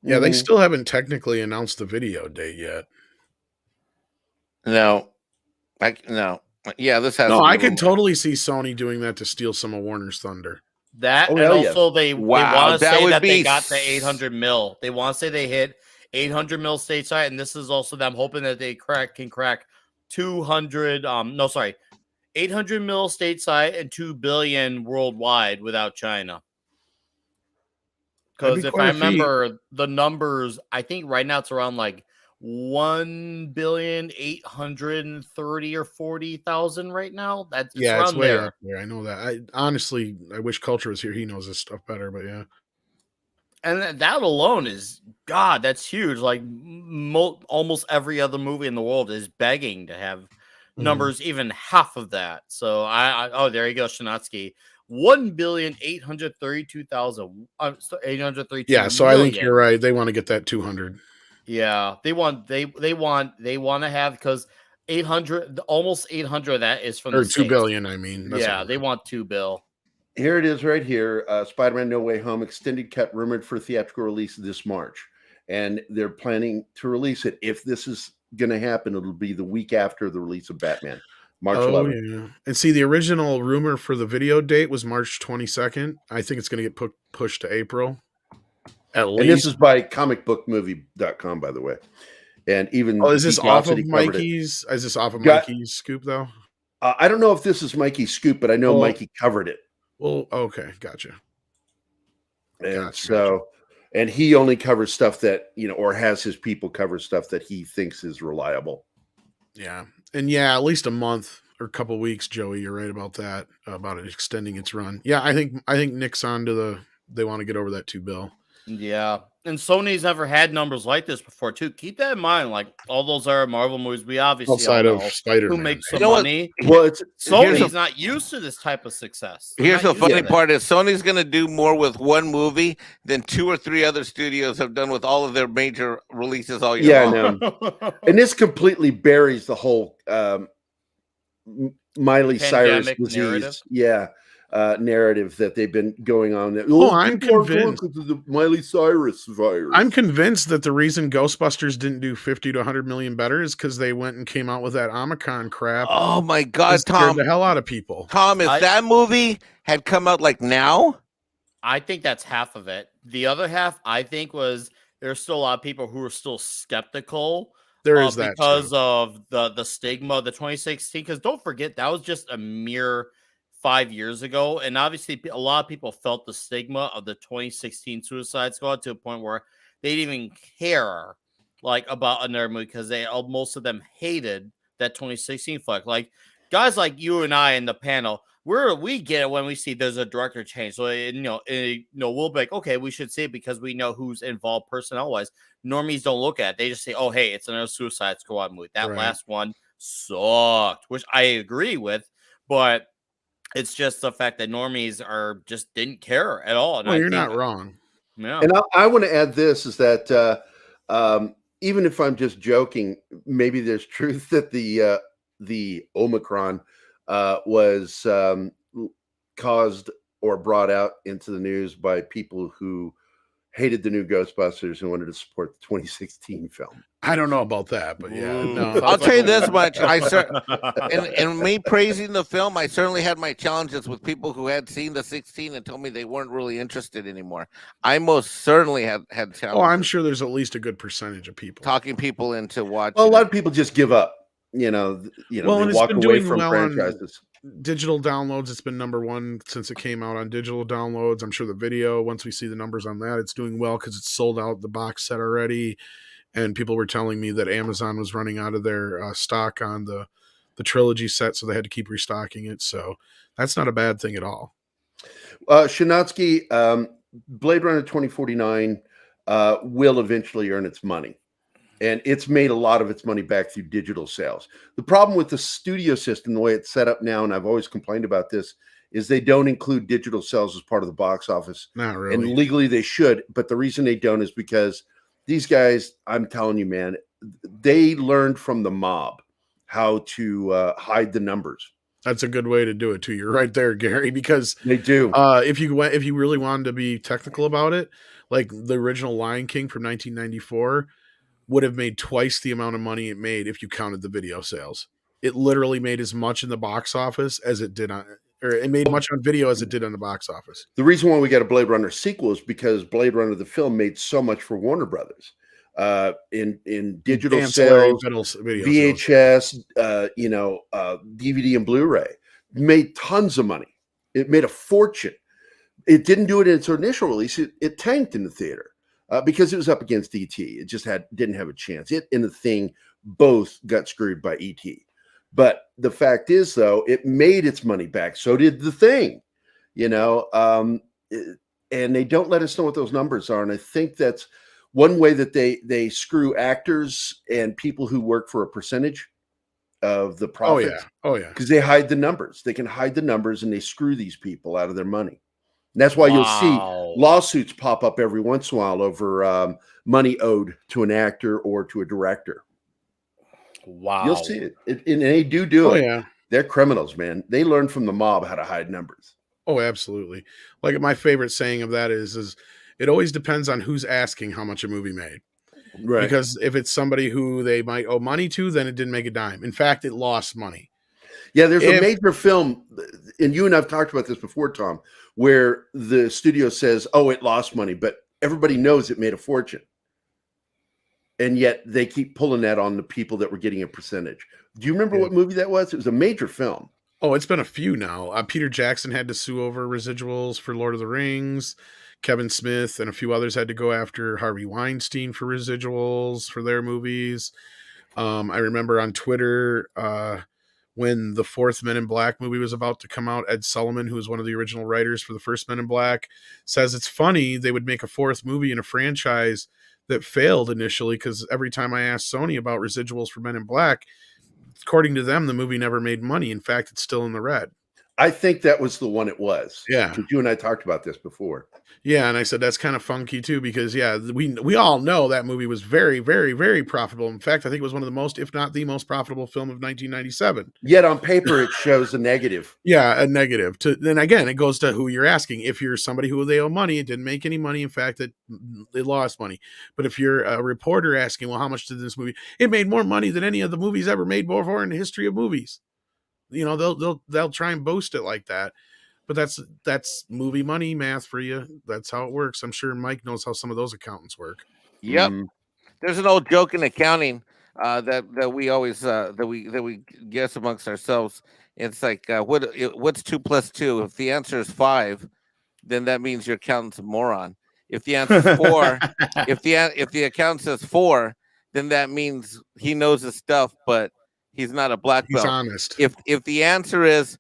Yeah, they Mhm. still haven't technically announced the video date yet. No. Yeah, this has No, to be I a could rumor. totally see Sony doing that to steal some of Warner's thunder. That Oh, and hell yeah. also they Wow, want to that say would that they be got the 800 mil. They want to say they hit 800 mil stateside, and this is also them hoping that they can crack 200. 800 mil stateside and 2 billion worldwide without China. That'd Because be if quite I a feat. remember the numbers, I think right now it's around like 1,830,000 or 40,000 right now. That's Yeah, it's around way there. up there. I know that. I wish Culture was here. He knows this stuff better, but yeah. And that alone is God. That's huge. Like almost every other movie in the world is begging to have numbers even half of that. So oh, there you go, Shanatsky. 1,832,832. Yeah, so I think you're right. They want to get that 200. Yeah, they want to have, because 800, almost 800 of that is from Or the 2 States. billion, I mean. That's Yeah, all they right. want 2 bill. Here it is right here. Spider-Man No Way Home extended cut rumored for theatrical release this March. And they're planning to release it. If this is going to happen, it'll be the week after the release of Batman, March 11th. Yeah. And see, the original rumor for the video date was March 22nd. I think it's going to get pushed to April. At least. And this is by comicbookmovie.com, by the way. And even is this off of Geekosity covered it. Mikey's? Is this off of Got- Mikey's scoop though? I don't know if this is Mikey's scoop, but I know Well- Mikey covered it. Well, okay, gotcha. And Gotcha, so, and he only covers stuff that, or has his people cover stuff that he thinks is reliable. Yeah, and yeah, at least a month or a couple weeks, Joey. You're right about that. About it extending its run. Yeah, I think Nick's on to they want to get over that 2 bill. Yeah. And Sony's never had numbers like this before, too. Keep that in mind. Like all those other Marvel movies, we obviously Outside all of know Spider-Man. who makes the You know what? money. Well, it's Sony's not used to this type of success. They're Here's not the used to funny that. part is Sony's going to do more with one movie than 2 or 3 other studios have done with all of their major releases all year long. I know. And this completely buries the whole Miley Cyrus Pandemic disease. narrative? Yeah. Narrative that they've been going on. I'm people are convinced. drunk with the Miley Cyrus virus. I'm convinced that the reason Ghostbusters didn't do 50 to 100 million better is because they went and came out with that Omicron crap. Oh my That God, scared Tom! the hell out of people. Tom, if that movie had come out like now, I think that's half of it. The other half, I think, was there's still a lot of people who are still skeptical. There is that because too. of the stigma of the 2016. Because don't forget, that was just a mere 5 years ago, and obviously a lot of people felt the stigma of the 2016 Suicide Squad to a point where they didn't even care like about another movie because most of them hated that 2016 flick. Like guys like you and I in the panel, we get it when we see there's a director change. So we'll be like, okay, we should see it because we know who's involved personnel wise. Normies don't look at it; they just say, oh, hey, it's another Suicide Squad movie. That last one sucked, which I agree with, but it's just the fact that normies just didn't care at all. And well, you're not wrong. Yeah. And I want to add this is that even if I'm just joking, maybe there's truth that the Omicron was caused or brought out into the news by people who hated the new Ghostbusters and wanted to support the 2016 film. I don't know about that, but yeah. No. I'll tell you this much: in me praising the film, I certainly had my challenges with people who had seen the 16 and told me they weren't really interested anymore. I most certainly had challenges. Oh, I'm sure there's at least a good percentage of people talking people into watching. Well, a lot of people just give up. Well, they and walk away from franchises. Digital downloads, it's been #1 since it came out on digital downloads. I'm sure the video, once we see the numbers on that, it's doing well because it's sold out the box set already. And people were telling me that Amazon was running out of their stock on the trilogy set, so they had to keep restocking it. So that's not a bad thing at all. Shinatsky, Blade Runner 2049 will eventually earn its money. And it's made a lot of its money back through digital sales. The problem with the studio system, the way it's set up now, and I've always complained about this, is they don't include digital sales as part of the box office. Not really. And legally they should. But the reason they don't is because these guys, I'm telling you, man, they learned from the mob how to hide the numbers. That's a good way to do it too. You're right there, Gary, because they do. If you really wanted to be technical about it, like the original Lion King from 1994 would have made twice the amount of money it made if you counted the video sales. It literally made as much in the box office as it did it made much on video as it did on the box office. The reason why we got a Blade Runner sequel is because Blade Runner the film made so much for Warner Brothers in digital sales, VHS, DVD and Blu-ray. Made tons of money. It made a fortune. It didn't do it in its initial release. It tanked in the theater. Because it was up against E.T. It just didn't have a chance. It and the Thing both got screwed by E.T. But the fact is, though, it made its money back. So did the Thing, and they don't let us know what those numbers are. And I think that's one way that they screw actors and people who work for a percentage of the profits. Oh yeah. Because they hide the numbers. They can hide the numbers and they screw these people out of their money. And that's why you'll see lawsuits pop up every once in a while over money owed to an actor or to a director. Wow. You'll see it. And they do it. Yeah. They're criminals, man. They learn from the mob how to hide numbers. Oh, absolutely. Like my favorite saying of that is it always depends on who's asking how much a movie made. Right. Because if it's somebody who they might owe money to, then it didn't make a dime. In fact, it lost money. Yeah, there's a major film, and you and I've talked about this before, Tom, where the studio says, oh, it lost money, but everybody knows it made a fortune. And yet they keep pulling that on the people that were getting a percentage. Do you remember what movie that was? It was a major film. Oh, it's been a few now. Peter Jackson had to sue over residuals for Lord of the Rings. Kevin Smith and a few others had to go after Harvey Weinstein for residuals for their movies. I remember on Twitter, when the fourth Men in Black movie was about to come out, Ed Sullivan, who was one of the original writers for the first Men in Black, says it's funny they would make a fourth movie in a franchise that failed initially, because every time I asked Sony about residuals for Men in Black, according to them, the movie never made money. In fact, it's still in the red. I think that was the one it was. Yeah. Because you and I talked about this before. Yeah, and I said that's kind of funky too, because we all know that movie was very, very, very profitable. In fact, I think it was one of the most, if not the most profitable film of 1997. Yet on paper, it shows a negative. Yeah, a negative. Then again, it goes to who you're asking. If you're somebody who they owe money, it didn't make any money. In fact, they lost money. But if you're a reporter asking, well, how much did this movie? It made more money than any of the movies ever made before in the history of movies. You know, they'll try and boast it like that. But that's movie money math for you. That's how it works. I'm sure Mike knows how some of those accountants work. Yep. There's an old joke in accounting that we always that we guess amongst ourselves. It's like what's 2 + 2? If the answer is 5, then that means your accountant's a moron. If the answer is 4, if the accountant says 4, then that means he knows his stuff, but he's not a black belt. He's honest. If the answer is,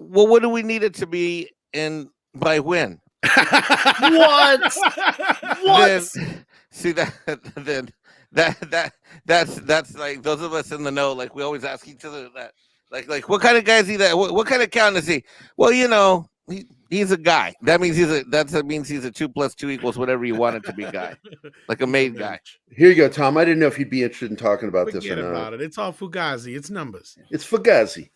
well, what do we need it to be and by when? What? Then, see that's like those of us in the know. Like we always ask each other that. Like what kind of guy is he? What kind of accountant is he? Well, you know, he's a guy. That means that means he's a 2 + 2 = whatever you want it to be guy, like a MEAD guy. Here you go, Tom. I didn't know if you'd be interested in talking about this or not. About it. It's all fugazi. It's numbers. It's fugazi.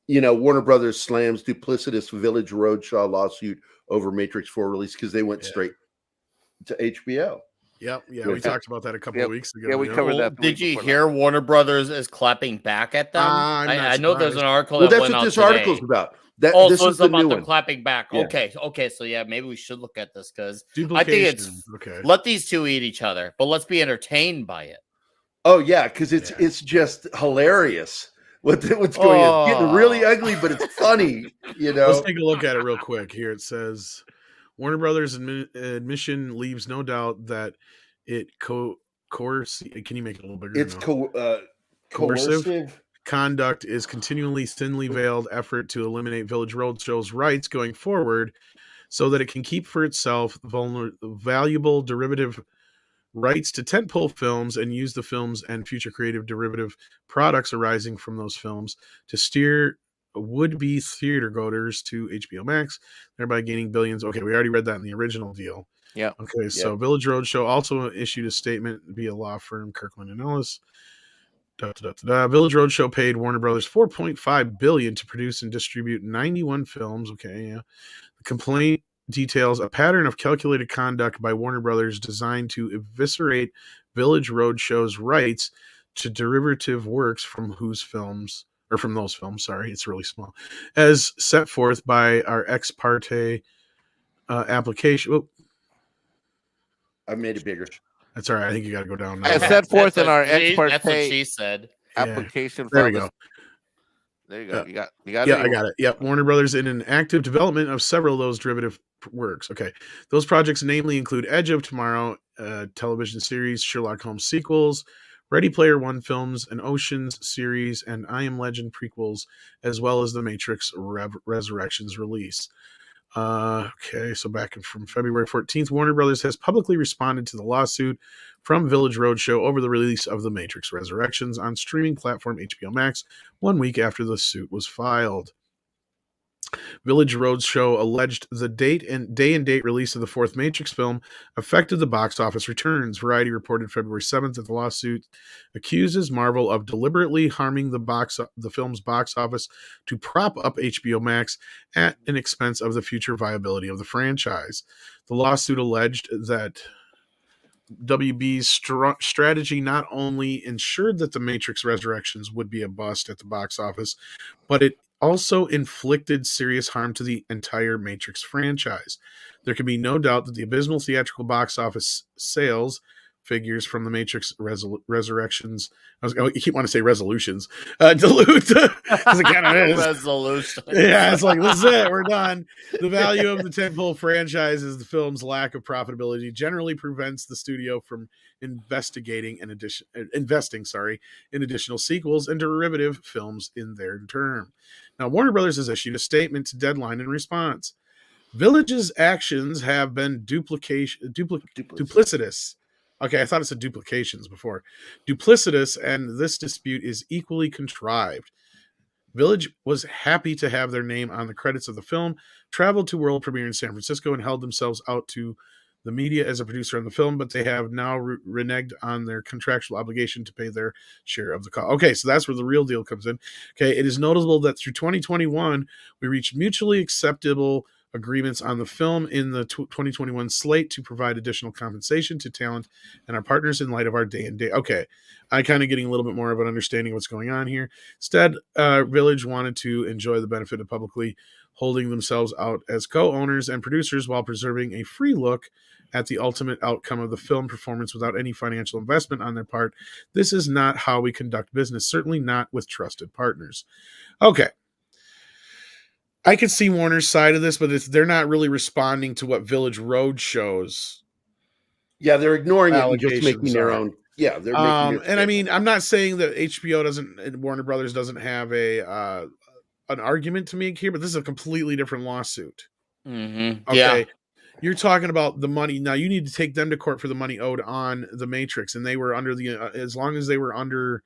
You know, Warner Brothers slams duplicitous Village Roadshaw lawsuit over Matrix 4 release because they went straight to HBO. Yep. Yeah, we talked about that a couple of weeks ago. Yeah, we covered that. Did you hear Warner Brothers is clapping back at them? I know there's an article. Well, that that's went what out this today. article's about. This Also, is it's the about new them one. clapping back. Yeah. Okay. So yeah, maybe we should look at this because Duplication. I think it's okay. Let these two eat each other, but let's be entertained by it. Oh yeah, because it's just hilarious. What's going on? It's getting really ugly, but it's funny. You know. Let's take a look at it real quick. Here it says, Warner Brothers admission leaves no doubt that it coercive. Can you make it a little bigger? It's coercive conduct is continually thinly veiled effort to eliminate Village Roadshow's rights going forward, so that it can keep for itself valuable derivative rights to tentpole films and use the films and future creative derivative products arising from those films to steer would-be theater goers to HBO Max, thereby gaining billions. Okay, we already read that in the original deal. Yeah. Okay, so Village Roadshow also issued a statement via law firm Kirkland & Ellis. Village Roadshow paid Warner Brothers $4.5 billion to produce and distribute 91 films. Okay, yeah. The complaint details a pattern of calculated conduct by Warner Brothers designed to eviscerate Village Roadshow's rights to derivative works from those films. Sorry, it's really small, as set forth by our ex parte application. Oh, I made it bigger. that's all right. I think you got to go down now. As set forth in our ex parte That's what she said. application. There we go. There you go. You got Yeah, it. I got it. Yep. Warner Brothers in an active development of several of those derivative works. Okay. Those projects namely include Edge of Tomorrow, television series, Sherlock Holmes sequels, Ready Player One films, an Oceans series, and I Am Legend prequels, as well as the Matrix Resurrections release. Okay, so back from February 14th, Warner Brothers has publicly responded to the lawsuit from Village Roadshow over the release of The Matrix Resurrections on streaming platform HBO Max 1 week after the suit was filed. Village Roadshow alleged the day and date release of the fourth Matrix film affected the box office returns. Variety reported February 7th that the lawsuit accuses Marvel of deliberately harming the film's box office to prop up HBO Max at an expense of the future viability of the franchise. The lawsuit alleged that WB's strategy not only ensured that The Matrix Resurrections would be a bust at the box office, but it also inflicted serious harm to the entire Matrix franchise. There can be no doubt that the abysmal theatrical box office sales figures from The Matrix Resurrections, you keep wanting to say resolutions, dilute, because it kind of is. Resolution. Yeah, it's like, this is it, we're done. The value of the tentpole franchise is the film's lack of profitability generally prevents the studio from investing in additional sequels and derivative films in their term. Now, Warner Brothers has issued a statement to Deadline in response. Village's actions have been duplicitous. Okay, I thought it said duplications before. Duplicitous, and this dispute is equally contrived. Village was happy to have their name on the credits of the film, traveled to world premiere in San Francisco, and held themselves out to the media as a producer on the film, but they have now reneged on their contractual obligation to pay their share of the cost. Okay, so that's where the real deal comes in. Okay, it is notable that through 2021, we reached mutually acceptable agreements on the film in the 2021 slate to provide additional compensation to talent and our partners in light of our day and day. Okay, I'm kind of getting a little bit more of an understanding of what's going on here. Instead, Village wanted to enjoy the benefit of publicly holding themselves out as co-owners and producers while preserving a free look at the ultimate outcome of the film performance without any financial investment on their part. This is not how we conduct business, certainly not with trusted partners. Okay. I could see Warner's side of this, but they're not really responding to what Village Road shows. Yeah, they're ignoring it and just making their own. Yeah, they're making and I mean, I'm not saying that HBO doesn't and Warner Brothers doesn't have an argument to make here, but this is a completely different lawsuit. Mm-hmm. Okay. Yeah. You're talking about the money. Now you need to take them to court for the money owed on The Matrix. And they were under as long as they were under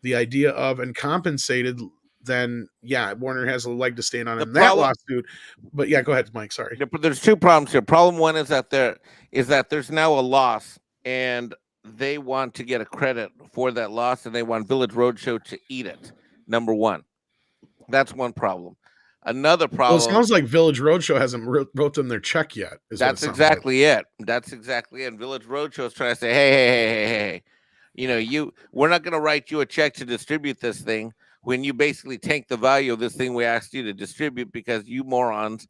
the idea of and compensated, then yeah, Warner has a leg to stand on in that lawsuit. But yeah, go ahead, Mike. Sorry. There's two problems here. Problem one is that there's now a loss, and they want to get a credit for that loss, and they want Village Roadshow to eat it. Number one, that's one problem. Another problem. Well, it sounds like Village Roadshow hasn't wrote them their check yet. That's exactly it. That's exactly it. Village Roadshow is trying to say, hey, we're not going to write you a check to distribute this thing when you basically tank the value of this thing we asked you to distribute because you morons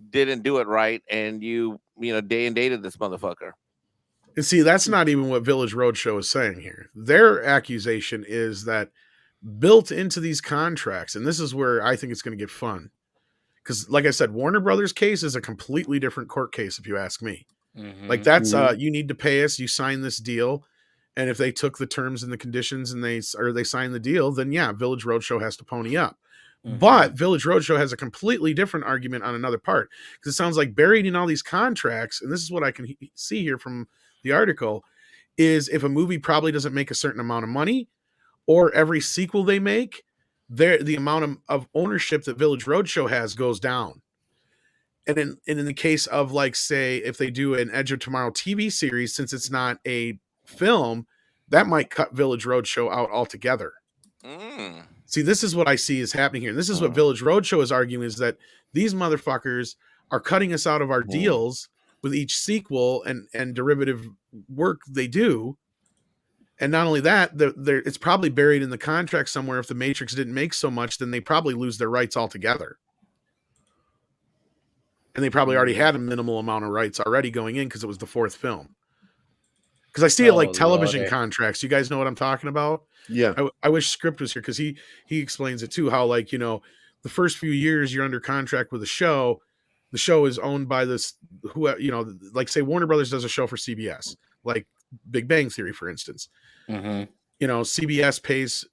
didn't do it right, and you day and dated this motherfucker. And see, that's not even what Village Roadshow is saying here. Their accusation is that built into these contracts, and this is where I think it's going to get fun. Because, like I said, Warner Brothers case is a completely different court case, if you ask me. Mm-hmm. Like, that's, you need to pay us, you sign this deal, and if they took the terms and the conditions and they signed the deal, then yeah, Village Roadshow has to pony up. Mm-hmm. But Village Roadshow has a completely different argument on another part. Because it sounds like buried in all these contracts, and this is what I can see here from the article, is if a movie probably doesn't make a certain amount of money, or every sequel they make, the amount of ownership that Village Roadshow has goes down. And in the case of, like, say, if they do an Edge of Tomorrow TV series, since it's not a film, that might cut Village Roadshow out altogether. See, this is what I see is happening here. And this is what Village Roadshow is arguing, is that these motherfuckers are cutting us out of our deals with each sequel and derivative work they do. And not only that, it's probably buried in the contract somewhere. If The Matrix didn't make so much, then they probably lose their rights altogether. And they probably already had a minimal amount of rights already going in because it was the fourth film. Because I see it like television contracts. You guys know what I'm talking about? Yeah. I wish Script was here because he explains it too, how, like, the first few years you're under contract with a show. The show is owned by this, like, say Warner Brothers does a show for CBS, like Big Bang Theory, for instance. Mm-hmm. CBS pays,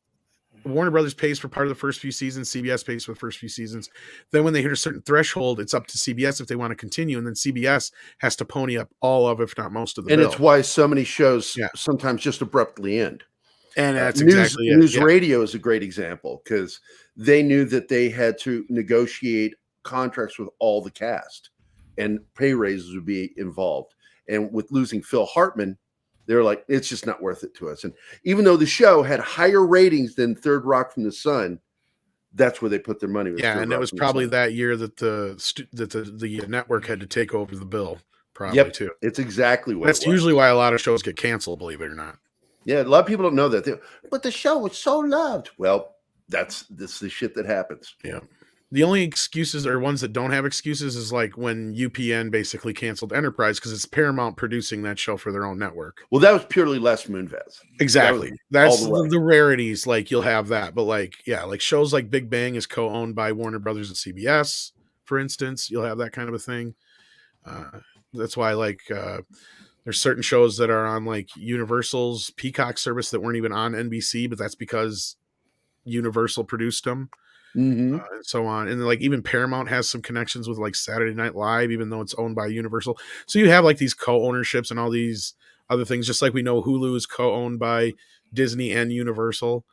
Warner Brothers pays for part of the first few seasons. CBS pays for the first few seasons. Then when they hit a certain threshold, it's up to CBS if they want to continue. And then CBS has to pony up all of, if not most of the bill. It's why so many shows sometimes just abruptly end. And that's News Radio is a great example because they knew that they had to negotiate contracts with all the cast and pay raises would be involved. And with losing Phil Hartman, they're like, it's just not worth it to us. And even though the show had higher ratings than Third Rock from the Sun, that's where they put their money. Yeah, and it was probably that year that the network had to take over the bill. Probably too. It's exactly what. That's usually why a lot of shows get canceled. Believe it or not. Yeah, a lot of people don't know that. But the show was so loved. Well, that's the shit that happens. Yeah. The only excuses or ones that don't have excuses is like when UPN basically canceled Enterprise because it's Paramount producing that show for their own network. Well, that was purely Les Moonves. Exactly. That's the rarities. Like you'll have that, but like shows like Big Bang is co-owned by Warner Brothers and CBS, for instance. You'll have that kind of a thing. That's why There's certain shows that are on like Universal's Peacock service that weren't even on NBC, but that's because Universal produced them. And so on. And like even Paramount has some connections with like Saturday Night Live, even though it's owned by Universal. So you have like these co-ownerships and all these other things, just like we know Hulu is co-owned by Disney and Universal.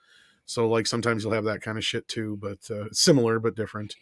So like sometimes you'll have that kind of shit too, but similar but different.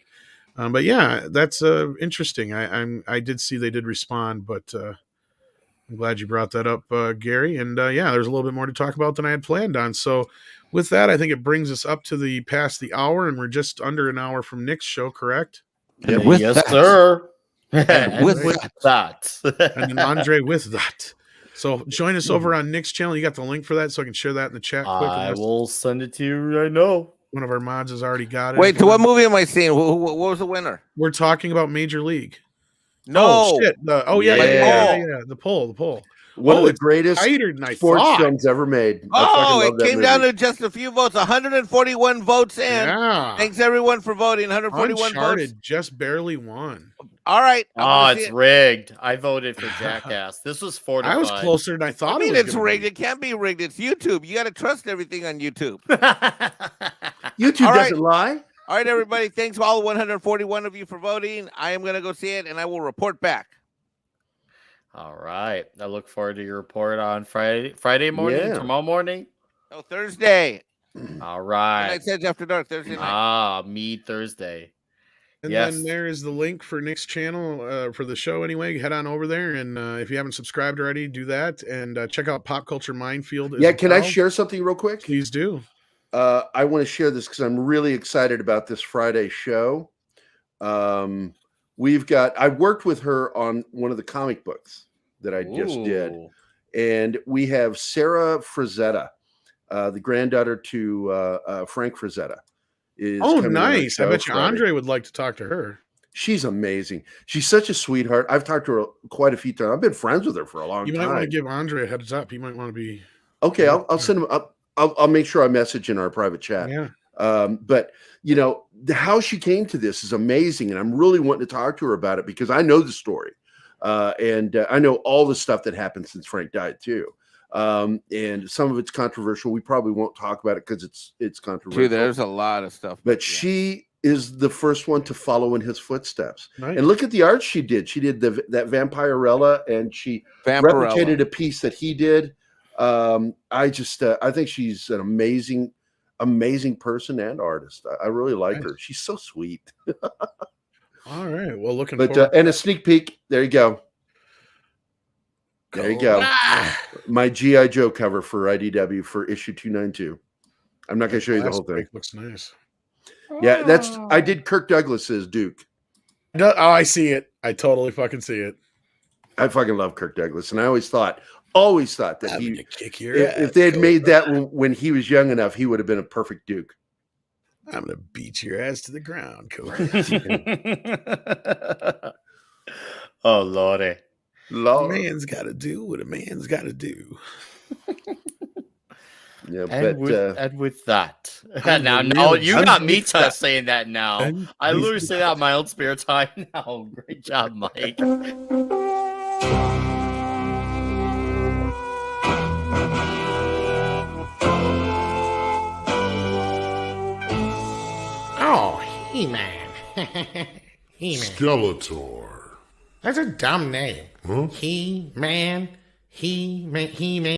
But yeah, that's interesting. I did see they did respond, but I'm glad you brought that up, Gary. And yeah, there's a little bit more to talk about than I had planned on. So with that, I think it brings us up to past the hour, and we're just under an hour from Nick's show, correct? Yeah, Yes, sir. With that. And then Andre with that. So join us over on Nick's channel. You got the link for that, so I can share that in the chat quick. I will send it to you right now. One of our mods has already got it. Wait, so what movie am I seeing? What was the winner? We're talking about Major League. No. Oh, shit. Yeah. The poll. One of the it's greatest tighter than I sports thought. films ever made. Oh, it came down to just a few votes. 141 votes in. Yeah. Thanks everyone for voting. 141 Uncharted votes. just barely won. All right. Oh, it's rigged. I voted for Jackass. This was 4 to 5. I was closer than I thought. I mean, it was it's gonna rigged. be. It can't be rigged. It's YouTube. You got to trust everything on YouTube. YouTube All right. doesn't lie. All right, everybody. Thanks to all 141 of you for voting. I am going to go see it, and I will report back. All right. I look forward to your report on Friday morning, Yeah. tomorrow morning. No, Thursday. All right. Midnight Edge After Dark, Thursday night. MEAD Thursday. And Yes. then there is the link for Nick's channel for the show anyway. Head on over there. And if you haven't subscribed already, do that. And check out Pop Culture Minefield. Yeah, can I share something real quick? Please do. I want to share this because I'm really excited about this Friday show. I worked with her on one of the comic books that I just did. Ooh. And we have Sarah Frazetta, the granddaughter to Frank Frazetta. Is Oh, coming on our nice. I show bet you Friday. Andre would like to talk to her. She's amazing. She's such a sweetheart. I've talked to her quite a few times. I've been friends with her for a long You time. might want to give Andre a heads up. He might want to be. Okay, I'll send him up. I'll make sure I message in our private chat. Yeah. But how she came to this is amazing, and I'm really wanting to talk to her about it because I know the story, and I know all the stuff that happened since Frank died too. And some of it's controversial. We probably won't talk about it because it's controversial. Dude, there's a lot of stuff. But she is the first one to follow in his footsteps. Nice. And look at the art she did. She did that Vampirella, and she replicated a piece that he did. I think she's an amazing person and artist. I really like her. She's so sweet. All right. Well, looking But forward. and a sneak peek. There you go. There you go. My G.I. Joe cover for IDW for issue 292. I'm not going to show you the whole thing. Looks nice. Yeah, I did Kirk Douglas's Duke. No, oh, I see it. I totally fucking see it. I fucking love Kirk Douglas, and I always thought that I'm he, gonna kick your if ass, they had Cobra. made that when he was young enough, he would have been a perfect Duke. I'm gonna beat your ass to the ground, Cobra. Oh, Lordy. Lord. Man's got to do what a man's got to do. Yeah, And with that, I'm now really- you I'm got me with that. saying that now. I'm I with literally say that in my own spare time now. Great job, Mike. Oh, He-Man. He-Man. Skeletor. That's a dumb name. Huh? He-Man. He-Man. He-Man.